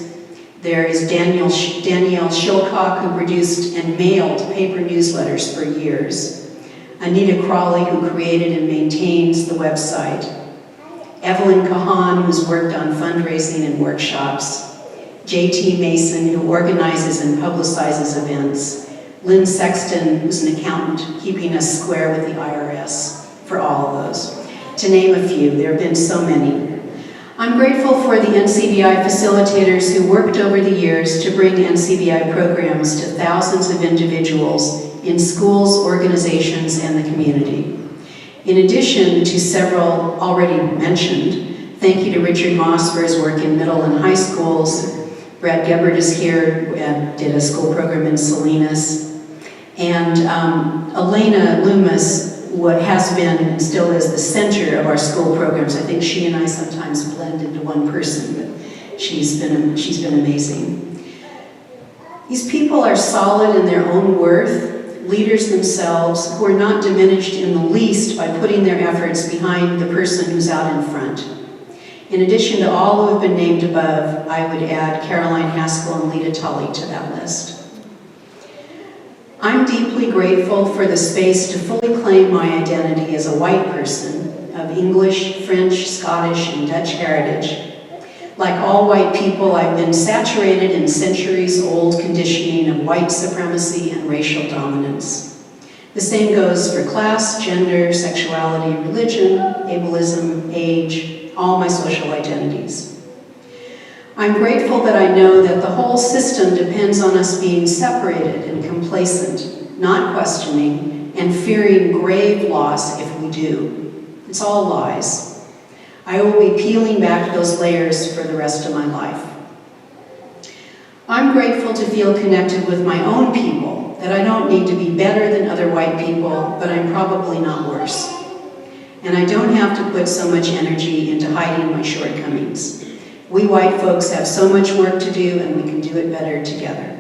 there is Danielle Shilcock, who produced and mailed paper newsletters for years, Anita Crawley, who created and maintains the website, Evelyn Kahan, who's worked on fundraising and workshops, J.T. Mason, who organizes and publicizes events, Lynn Sexton, who's an accountant, keeping us square with the IRS, for all of those. To name a few, there have been so many. I'm grateful for the NCBI facilitators who worked over the years to bring NCBI programs to thousands of individuals in schools, organizations, and the community. In addition to several already mentioned, thank you to Richard Moss for his work in middle and high schools. Brad Gebhardt is here and did a school program in Salinas. And Elena Loomis, what has been and still is the center of our school programs. I think she and I sometimes blend into one person, but she's been amazing. These people are solid in their own worth, leaders themselves, who are not diminished in the least by putting their efforts behind the person who's out in front. In addition to all who have been named above, I would add Caroline Haskell and Lita Tully to that list. I'm deeply grateful for the space to fully claim my identity as a white person of English, French, Scottish, and Dutch heritage. Like all white people, I've been saturated in centuries-old conditioning of white supremacy and racial dominance. The same goes for class, gender, sexuality, religion, ableism, age, all my social identities. I'm grateful that I know that the whole system depends on us being separated and complacent, not questioning, and fearing grave loss if we do. It's all lies. I will be peeling back those layers for the rest of my life. I'm grateful to feel connected with my own people, that I don't need to be better than other white people, but I'm probably not worse. And I don't have to put so much energy into hiding my shortcomings. We white folks have so much work to do, and we can do it better together.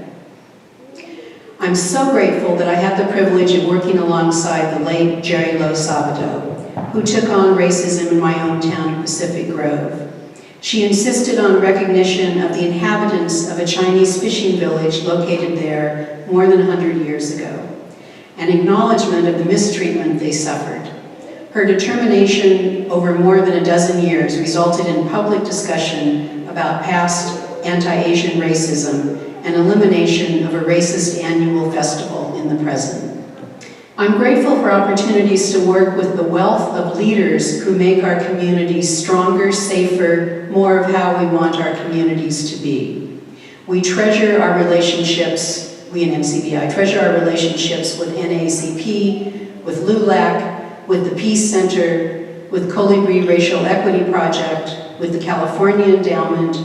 I'm so grateful that I had the privilege of working alongside the late Jerry Lo Sabato, who took on racism in my hometown of Pacific Grove. She insisted on recognition of the inhabitants of a Chinese fishing village located there more than 100 years ago, and acknowledgement of the mistreatment they suffered. Her determination over more than a dozen years resulted in public discussion about past anti-Asian racism and elimination of a racist annual festival in the present. I'm grateful for opportunities to work with the wealth of leaders who make our communities stronger, safer, more of how we want our communities to be. We treasure our relationships, we in NCBI treasure our relationships with NAACP, with LULAC, with the Peace Center, with Colibri Racial Equity Project, with the California Endowment,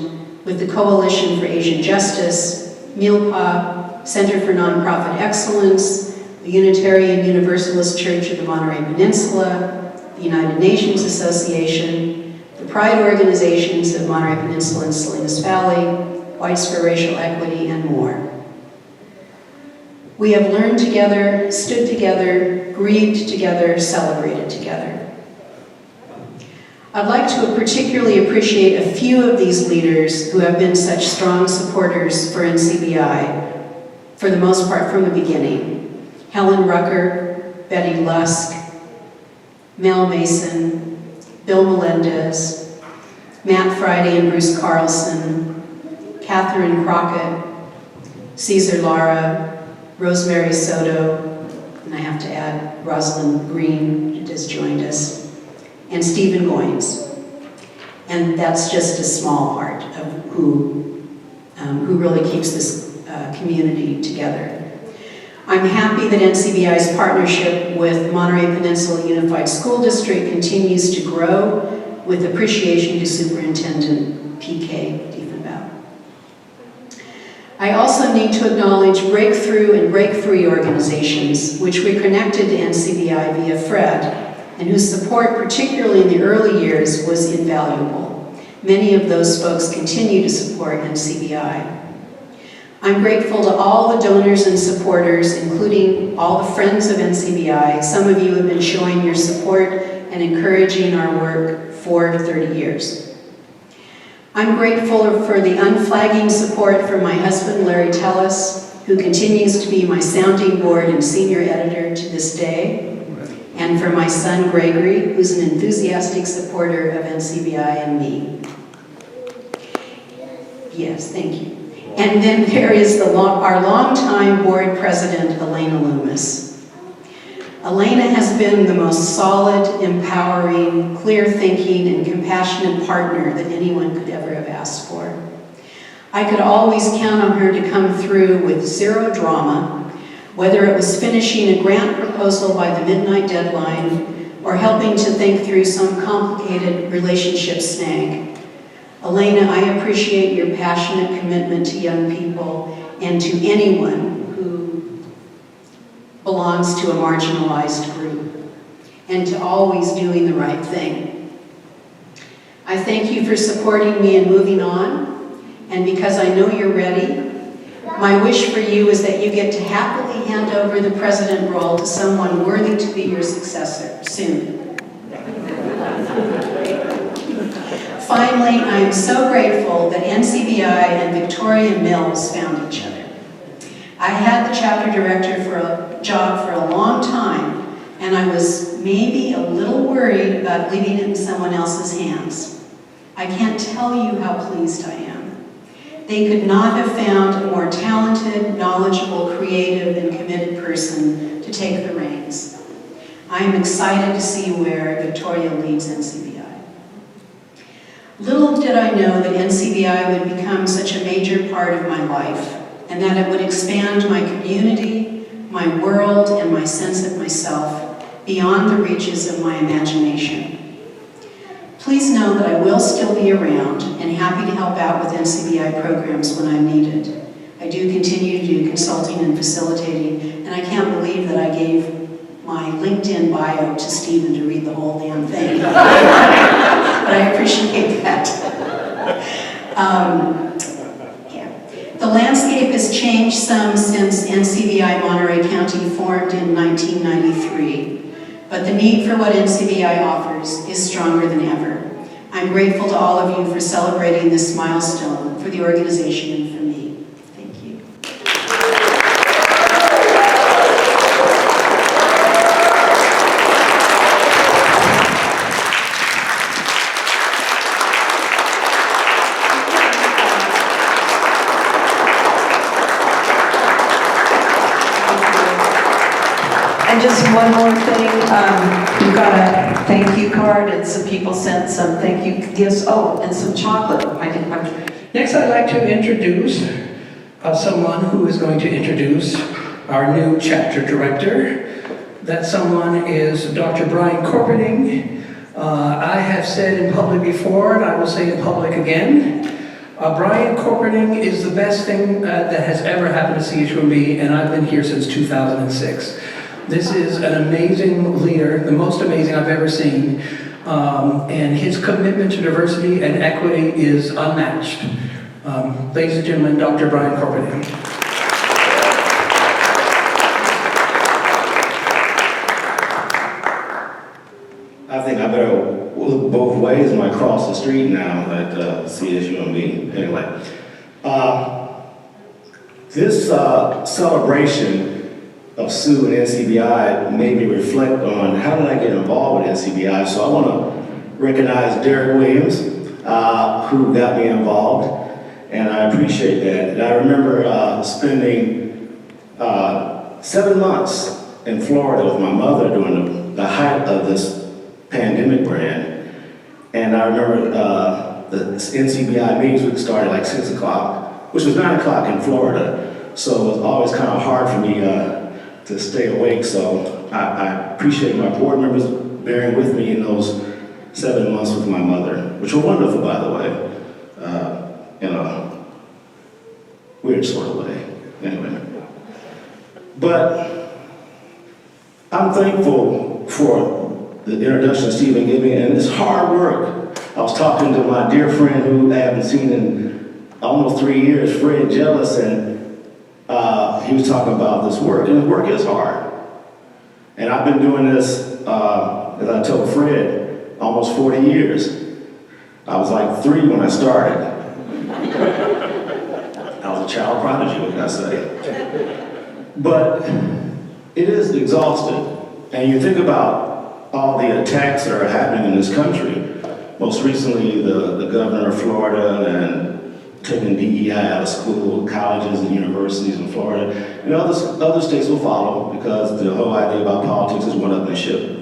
with the Coalition for Asian Justice, MILPA, Center for Nonprofit Excellence, the Unitarian Universalist Church of the Monterey Peninsula, the United Nations Association, the Pride Organizations of Monterey Peninsula and Salinas Valley, Whites for Racial Equity, and more. We have learned together, stood together, grieved together, celebrated together. I'd like to particularly appreciate a few of these leaders who have been such strong supporters for NCBI, for the most part from the beginning. Helen Rucker, Betty Lusk, Mel Mason, Bill Melendez, Matt Friday and Bruce Carlson, Catherine Crockett, Caesar Lara, Rosemary Soto, and I have to add Rosalind Green, who just joined us, and Stephen Goins. And that's just a small part of who really keeps this community together. I'm happy that NCBI's partnership with Monterey Peninsula Unified School District continues to grow, with appreciation to Superintendent P.K. Diefenbaugh. I also need to acknowledge Breakthrough and Breakthrough organizations, which we connected to NCBI via Fred, and whose support, particularly in the early years, was invaluable. Many of those folks continue to support NCBI. I'm grateful to all the donors and supporters, including all the friends of NCBI. Some of you have been showing your support and encouraging our work for 30 years. I'm grateful for the unflagging support from my husband, Larry Tellis, who continues to be my sounding board and senior editor to this day, and for my son, Gregory, who's an enthusiastic supporter of NCBI and me. Yes, thank you. And then there is our longtime board president, Elena Loomis. Elena has been the most solid, empowering, clear-thinking, and compassionate partner that anyone could ever have asked for. I could always count on her to come through with zero drama, whether it was finishing a grant proposal by the midnight deadline or helping to think through some complicated relationship snag. Elena, I appreciate your passionate commitment to young people and to anyone who belongs to a marginalized group, and to always doing the right thing. I thank you for supporting me in moving on, and because I know you're ready, my wish for you is that you get to happily hand over the president role to someone worthy to be your successor soon. Finally, I am so grateful that NCBI and Victoria Mills found each other. I had the chapter director job for a long time, and I was maybe a little worried about leaving it in someone else's hands. I can't tell you how pleased I am. They could not have found a more talented, knowledgeable, creative, and committed person to take the reins. I am excited to see where Victoria leads NCBI. Little did I know that NCBI would become such a major part of my life, and that it would expand my community, my world, and my sense of myself beyond the reaches of my imagination. Please know that I will still be around and happy to help out with NCBI programs when I'm needed. I do continue to do consulting and facilitating, and I can't believe that I gave my LinkedIn bio to Stephen to read the whole damn thing. But I appreciate that. The landscape has changed some since NCBI Monterey County formed in 1993, but the need for what NCBI offers is stronger than ever. I'm grateful to all of you for celebrating this milestone for the organization and for me. Thank you. And just one more thing, we've got a thank you card, and some people sent some thank you gifts. Oh, and some chocolate. Next, I'd like to introduce someone who is going to introduce our new chapter director. That someone is Dr. Brian Corpening. I have said in public before, and I will say in public again, Brian Corpening is the best thing that has ever happened to CSUMB, and I've been here since 2006. This is an amazing leader, the most amazing I've ever seen, and his commitment to diversity and equity is unmatched. Ladies and gentlemen, Dr. Brian Corbett. I think I better look both ways when I cross the street now at CSUMB. Anyway, this celebration of Sue and NCBI made me reflect on how did I get involved with NCBI. So I want to recognize Derek Williams, who got me involved, and I appreciate that. And I remember spending 7 months in Florida with my mother during the height of this pandemic brand. And I remember the NCBI meetings would start at like 6 o'clock, which was 9 o'clock in Florida. So it was always kind of hard for me to stay awake. So I appreciate my board members bearing with me in those 7 months with my mother, which were wonderful, by the way, in a weird sort of way. Anyway. But I'm thankful for the introduction Stephen gave me, and it's hard work. I was talking to my dear friend who I haven't seen in almost 3 years, Fred Jealous, and he was talking about this work, and the work is hard. And I've been doing this, as I told Fred, almost 40 years. I was like 3 when I started. I was a child prodigy, what can I say? But it is exhausting. And you think about all the attacks that are happening in this country. Most recently, the governor of Florida and taking DEI out of school, colleges and universities in Florida. And other states will follow because the whole idea about politics is one-upmanship.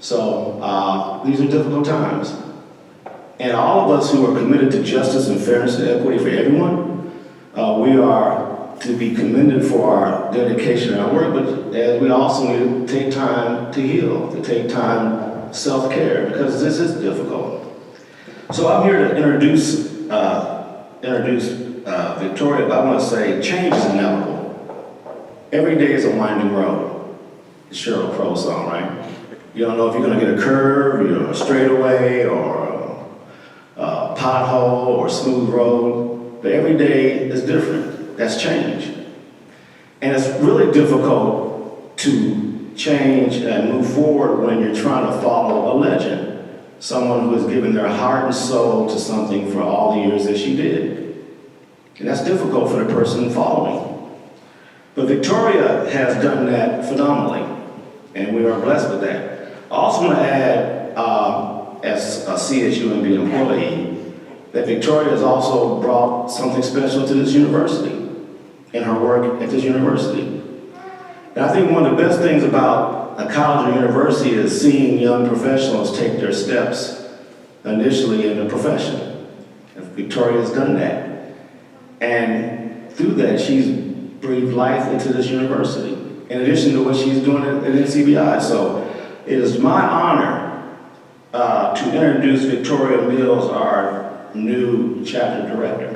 So these are difficult times. And all of us who are committed to justice and fairness and equity for everyone, we are to be commended for our dedication and our work, but we also need to take time to heal, to take time self-care, because this is difficult. So I'm here to introduce Victoria, but I want to say change is inevitable. Every day is a winding road. It's Sheryl Crow song, right? You don't know if you're going to get a curve, a straightaway, or a pothole, or a smooth road, but every day is different. That's change. And it's really difficult to change and move forward when you're trying to follow a legend. Someone who has given their heart and soul to something for all the years that she did. And that's difficult for the person following. But Victoria has done that phenomenally, and we are blessed with that. I also want to add, as a CSUMB employee, that Victoria has also brought something special to this university in her work at this university. And I think one of the best things about a college or university is seeing young professionals take their steps initially in the profession. And Victoria has done that. And through that, she's breathed life into this university, in addition to what she's doing at NCBI. So it is my honor to introduce Victoria Mills, our new chapter director.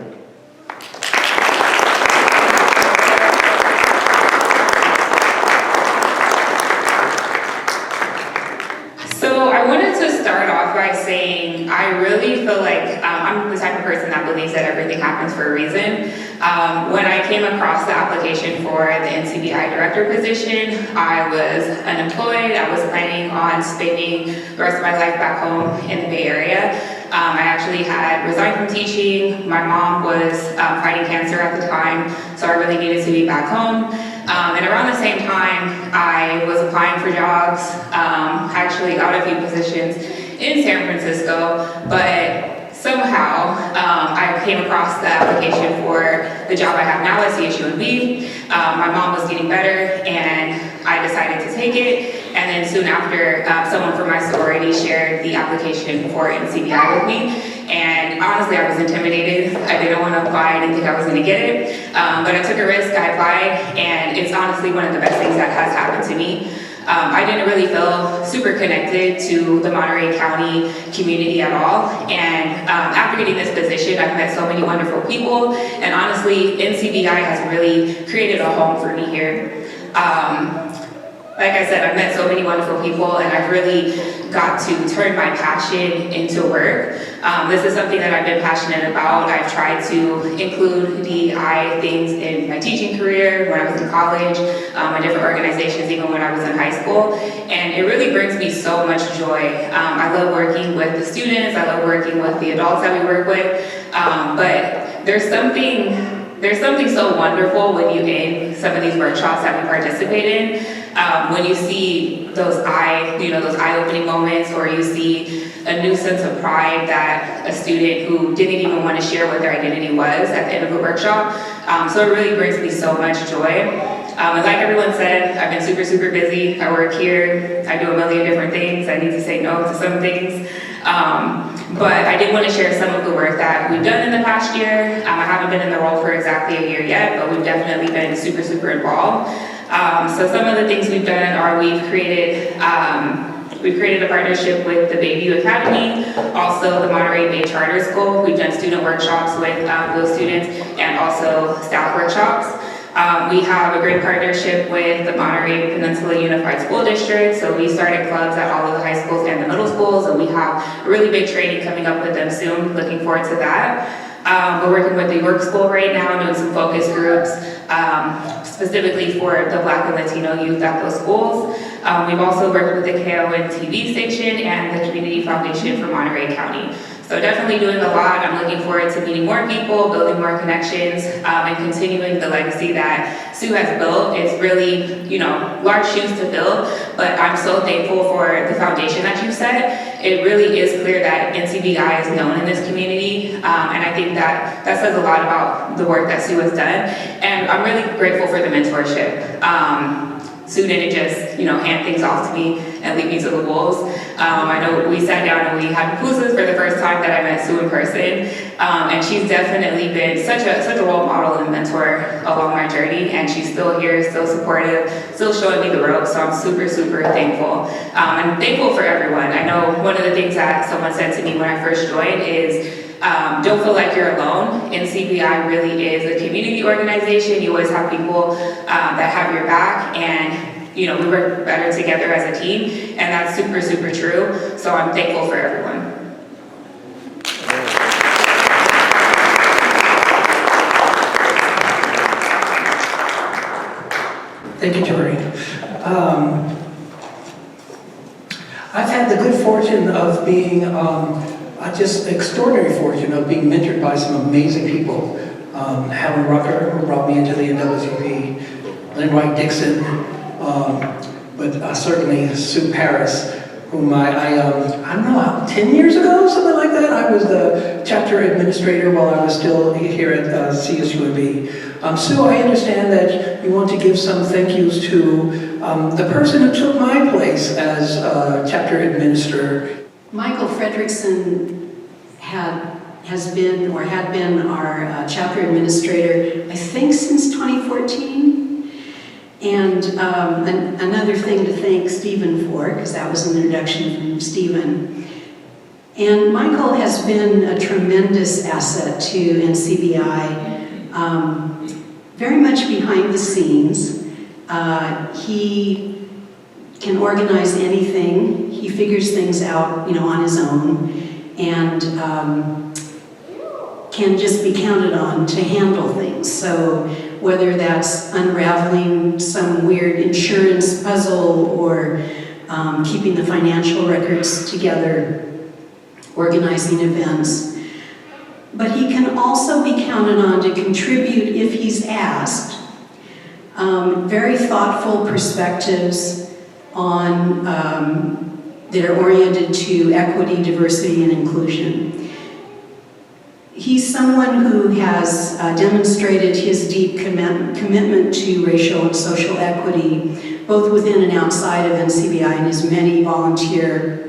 So I wanted to start off by saying I really feel like I'm the type of person that believes that everything happens for a reason. When I came across the application for the NCBI Director position, I was unemployed. I was planning on spending the rest of my life back home in the Bay Area. I actually had resigned from teaching. My mom was fighting cancer at the time, so I really needed to be back home. And around the same time, I was applying for jobs. I actually got a few positions in San Francisco, but somehow I came across the application for the job I have now at CSUMB. My mom was getting better, and I decided to take it. And then soon after, someone from my sorority shared the application for NCBI with me. And honestly, I was intimidated. I didn't want to apply. I didn't think I was going to get it. But I took a risk. I applied. And it's honestly one of the best things that has happened to me. I didn't really feel super connected to the Monterey County community at all. And after getting this position, I've met so many wonderful people. And honestly, NCBI has really created a home for me here. like I said, I've met so many wonderful people, and I've really got to turn my passion into work. This is something that I've been passionate about. I've tried to include DEI things in my teaching career, when I was in college, in different organizations, even when I was in high school, and it really brings me so much joy. I love working with the students, I love working with the adults that we work with, but there's something so wonderful when you end some of these workshops that we participate in, when you see those eye-opening moments, or you see a new sense of pride that a student who didn't even want to share what their identity was at the end of the workshop. So it really brings me so much joy. And like everyone said, I've been super, super busy. I work here, I do a million different things. I need to say no to some things. But I did want to share some of the work that we've done in the past year. I haven't been in the role for exactly a year yet, but we've definitely been super, super involved. So some of the things we've done are we've created a partnership with the Bayview Academy, also the Monterey Bay Charter School. We've done student workshops with those students, and also staff workshops. We have a great partnership with the Monterey Peninsula Unified School District. So we started clubs at all of the high schools and the middle schools, and we have a really big training coming up with them soon. Looking forward to that. We're working with the York School right now, doing some focus groups, specifically for the Black and Latino youth at those schools. We've also worked with the KON TV station and the Community Foundation for Monterey County. So definitely doing a lot. I'm looking forward to meeting more people, building more connections, and continuing the legacy that Sue has built. It's really, large shoes to fill, but I'm so thankful for the foundation that you've set. It really is clear that NCBI is known in this community, and I think that says a lot about the work that Sue has done. And I'm really grateful for the mentorship. Sue didn't just, hand things off to me and leave me to the wolves. I know we sat down and we had pupusas for the first time that I met Sue in person. And she's definitely been such a role model and mentor along my journey. And she's still here, still supportive, still showing me the ropes. So I'm super, super thankful. And thankful for everyone. I know one of the things that someone said to me when I first joined is, don't feel like you're alone. NCBI really is a community organization. You always have people that have your back, and we work better together as a team, and that's super, super true. So I'm thankful for everyone. Thank you, Tori. I've had the good fortune of being just extraordinary fortune of being mentored by some amazing people. Helen Rucker, who brought me into the NWP, Lynn Wright Dixon, but certainly Sue Parris, whom I don't know, 10 years ago, something like that, I was the chapter administrator while I was still here at CSUMB. Sue, I understand that you want to give some thank yous to the person who took my place as chapter administrator. Michael Frederiksen had been our chapter administrator, I think, since 2014. And another thing to thank Stephen for, because that was an introduction from Stephen. And Michael has been a tremendous asset to NCBI, very much behind the scenes. He can organize anything. He figures things out, on his own, and can just be counted on to handle things. So whether that's unraveling some weird insurance puzzle, or keeping the financial records together, organizing events. But he can also be counted on to contribute if he's asked. Very thoughtful perspectives on that are oriented to equity, diversity, and inclusion. He's someone who has demonstrated his deep commitment to racial and social equity, both within and outside of NCBI, and his many volunteer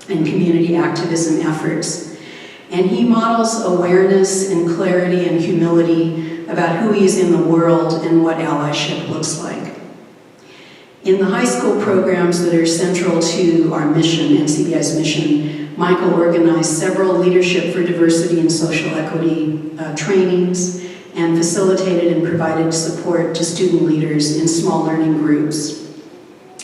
and community activism efforts. And he models awareness and clarity and humility about who he is in the world and what allyship looks like. In the high school programs that are central to our mission, NCBI's mission, Michael organized several leadership for diversity and social equity trainings, and facilitated and provided support to student leaders in small learning groups.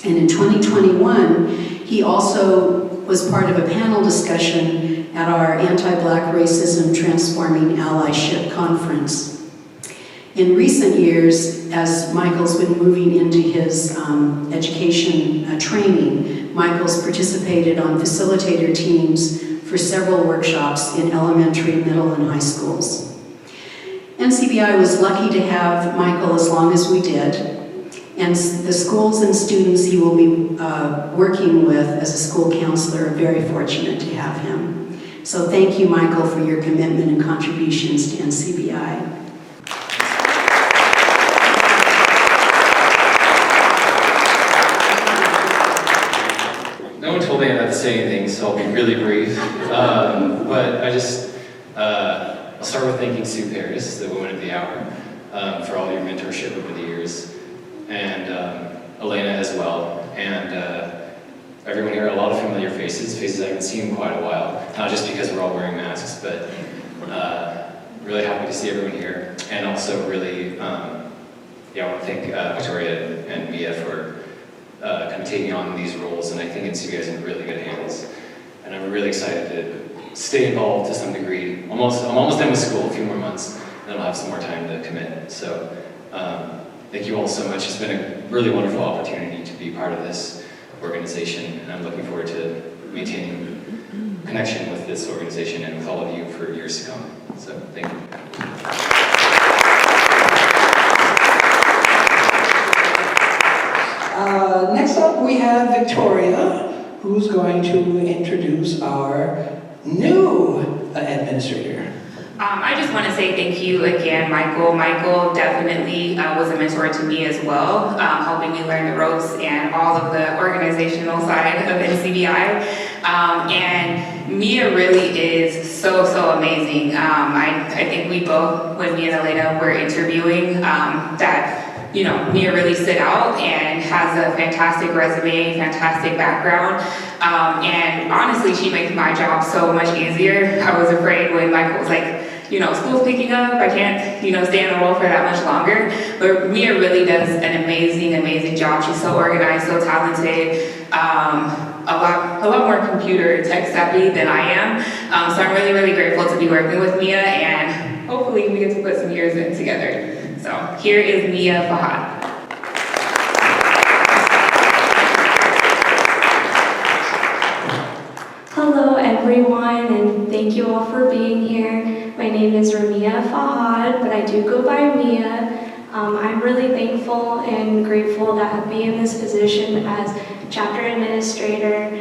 And in 2021, he also was part of a panel discussion at our Anti-Black Racism Transforming Allyship Conference. In recent years, as Michael's been moving into his education training, Michael's participated on facilitator teams for several workshops in elementary, middle, and high schools. NCBI was lucky to have Michael as long as we did, and the schools and students he will be working with as a school counselor are very fortunate to have him. So thank you, Michael, for your commitment and contributions to NCBI. No one told me not to say anything, so I'll be really brief. But I'll start with thanking Sue Parris, the Woman of the Hour, for all your mentorship over the years, and Elena as well, and everyone here. A lot of familiar faces I haven't seen in quite a while. Not just because we're all wearing masks, but really happy to see everyone here, and also really, I want to thank Victoria and Mia for kind of taking on these roles, and I think NCBI is in really good hands. And I'm really excited to stay involved to some degree. I'm almost done with school, a few more months, and then I'll have some more time to commit. So thank you all so much. It's been a really wonderful opportunity to be part of this organization, and I'm looking forward to maintaining connection with this organization and with all of you for years to come. So thank you. Next up, we have Victoria, who's going to introduce our new administrator. I just want to say thank you again, Michael. Michael definitely was a mentor to me as well, helping me learn the ropes and all of the organizational side of NCBI. And Mia really is so amazing. I think we both, when me and Elena were interviewing, that Mia really stood out and has a fantastic resume, fantastic background. And honestly, she makes my job so much easier. I was afraid when Michael was like, school's picking up, I can't, stay in the role for that much longer. But Mia really does an amazing job. She's so organized, so talented, a lot more computer tech savvy than I am. So I'm really grateful to be working with Mia, and hopefully we get to put some years in together. So here is Mia Fahad. Hello everyone, and thank you all for being here. My name is Ramia Fahad, but I do go by Mia. I'm really thankful and grateful to be in this position as chapter administrator.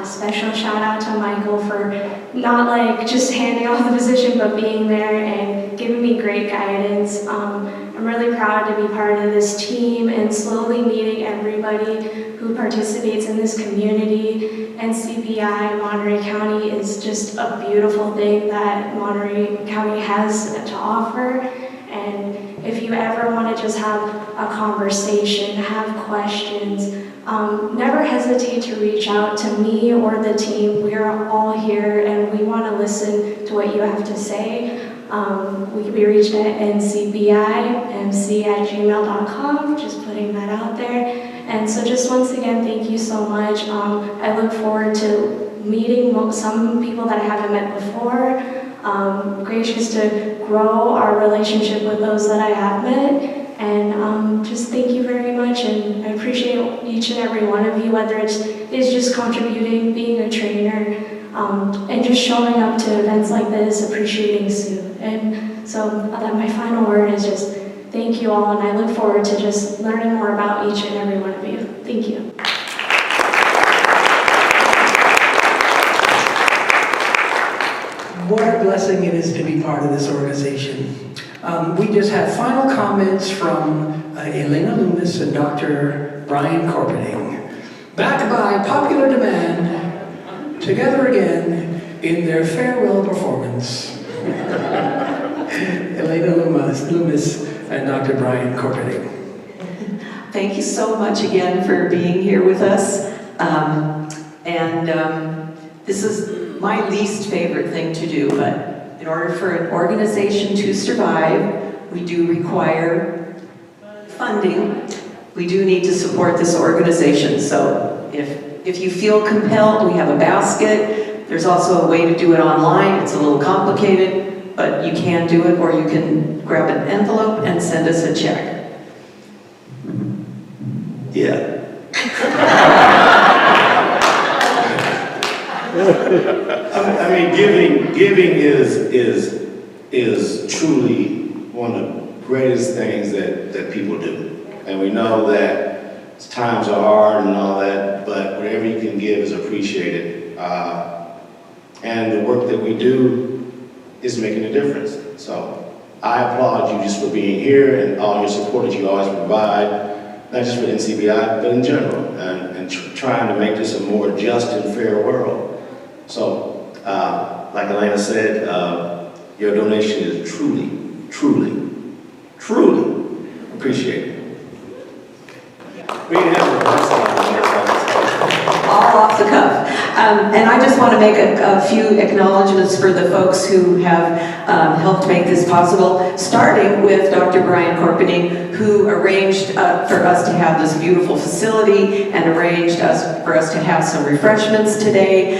Special shout out to Michael for not just handing off the position, but being there and giving me great guidance. I'm really proud to be part of this team and slowly meeting everybody who participates in this community. NCBI Monterey County is just a beautiful thing that Monterey County has to offer. And if you ever want to just have a conversation, have questions, never hesitate to reach out to me or the team. We are all here and we want to listen to what you have to say. We can be reached at ncbimc@gmail.com, just putting that out there. And so just once again, thank you so much. I look forward to meeting some people that I haven't met before. Gracious to grow our relationship with those that I have met. And just thank you very much, and I appreciate each and every one of you, whether it's just contributing, being a trainer, and just showing up to events like this, appreciating Sue. And so my final word is just thank you all, and I look forward to just learning more about each and every one of you. Thank you. What a blessing it is to be part of this organization. We just had final comments from Elena Loomis and Dr. Brian Corpening. Backed by popular demand, together again in their farewell performance. Elena Loomis and Dr. Brian Corpening. Thank you so much again for being here with us. This is my least favorite thing to do, but in order for an organization to survive, we do require funding. we do need to support this organization. So if you feel compelled, we have a basket. There's also a way to do it online. It's a little complicated, but you can do it, or you can grab an envelope and send us a check. Yeah. I mean, giving is truly one of the greatest things that people do. And we know that times are hard and all that, but whatever you can give is appreciated. And the work that we do is making a difference. So I applaud you just for being here and all your support that you always provide, not just for NCBI, but in general, and trying to make this a more just and fair world. So, like Elena said, your donation is truly, truly, truly appreciated. All off the cuff. And I just want to make a few acknowledgments for the folks who have helped make this possible, starting with Dr. Brian Corpening, who arranged for us to have this beautiful facility and arranged for us to have some refreshments today.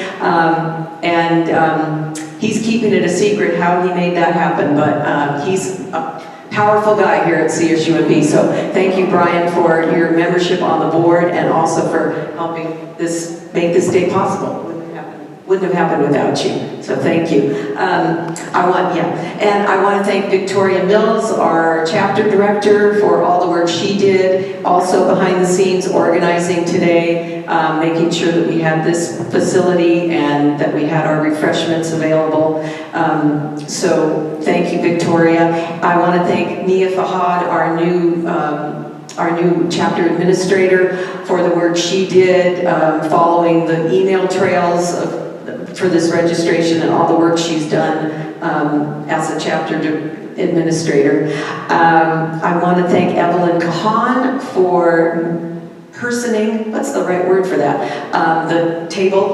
He's keeping it a secret how he made that happen, but he's a powerful guy here at CSUMB. So thank you, Brian, for your membership on the board and also for helping make this day possible. Wouldn't have happened without you. So thank you. And I want to thank Victoria Mills, our chapter director, for all the work she did, also behind the scenes organizing today, making sure that we had this facility and that we had our refreshments available. So thank you, Victoria. I want to thank Mia Fahad, our new chapter administrator, for the work she did following the email trails for this registration and all the work she's done as a chapter administrator. I want to thank Evelyn Kahan for personing, what's the right word for that? The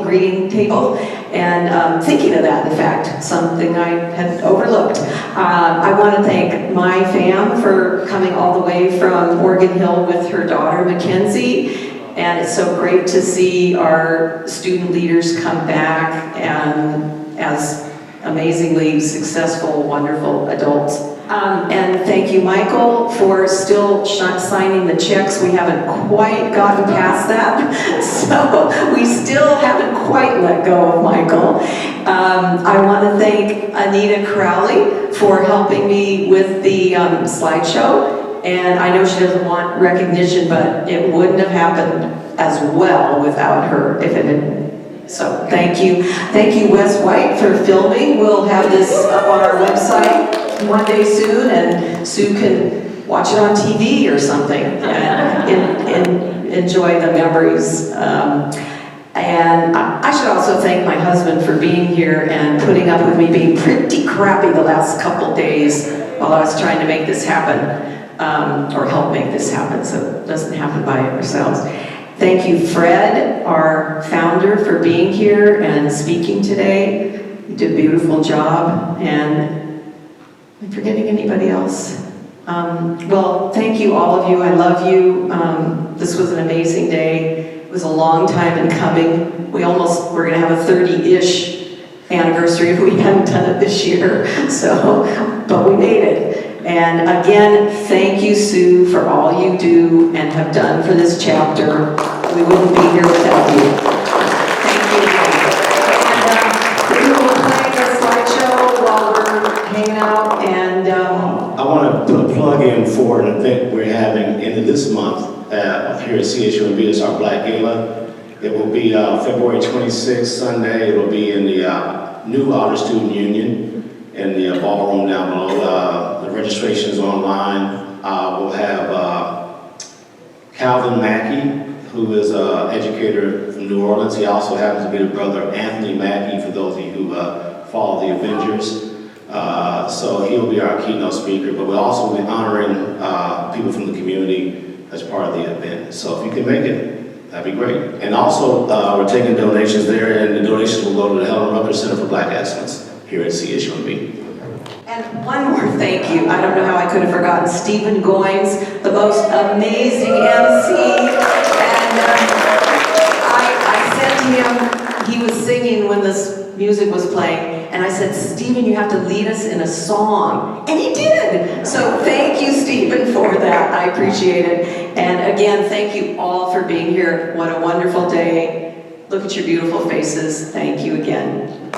greeting table, and thinking of that, in fact, something I had overlooked. I want to thank my fam for coming all the way from Morgan Hill with her daughter, Mackenzie. And it's so great to see our student leaders come back and as amazingly successful, wonderful adults. And thank you, Michael, for still signing the checks. We haven't quite gotten past that, so we still haven't quite let go of Michael. I want to thank Anita Crowley for helping me with the slideshow. And I know she doesn't want recognition, but it wouldn't have happened as well without her if it had. So thank you. Thank you, Wes White, for filming. We'll have this up on our website one day soon, and Sue can watch it on TV or something and enjoy the memories. And I should also thank my husband for being here and putting up with me being pretty crappy the last couple days while I was trying to make this happen. Or help make this happen so it doesn't happen by ourselves. Thank you, Fred, our founder, for being here and speaking today. You did a beautiful job. And am I forgetting anybody else? Well, thank you, all of you. I love you. This was an amazing day. It was a long time in coming. We're going to have a 30-ish anniversary if we hadn't done it this year. But we made it. And again, thank you, Sue, for all you do and have done for this chapter. We wouldn't be here without you. Thank you. And we will play the slideshow while we're hanging out. And I want to put a plug in for an event we're having into this month here at CSUMB. It's our Black Gala. It will be February 26th, Sunday. It will be in the new Honor Student Union in the ballroom down below. The registration is online. We'll have Calvin Mackey, who is an educator from New Orleans. He also happens to be the brother of Anthony Mackey, for those of you who follow the Avengers. So he'll be our keynote speaker, but we'll also be honoring people from the community as part of the event. So if you can make it, that'd be great. And also, we're taking donations there, and the donations will go to the Helen Rutherford Center for Black Excellence here at CSUMB. And one more thank you. I don't know how I could have forgotten Stephen Goins, the most amazing MC. And I said to him, he was singing when this music was playing, and I said, Stephen, you have to lead us in a song. And he did. So thank you, Stephen, for that. I appreciate it. And again, thank you all for being here. What a wonderful day. Look at your beautiful faces. Thank you again.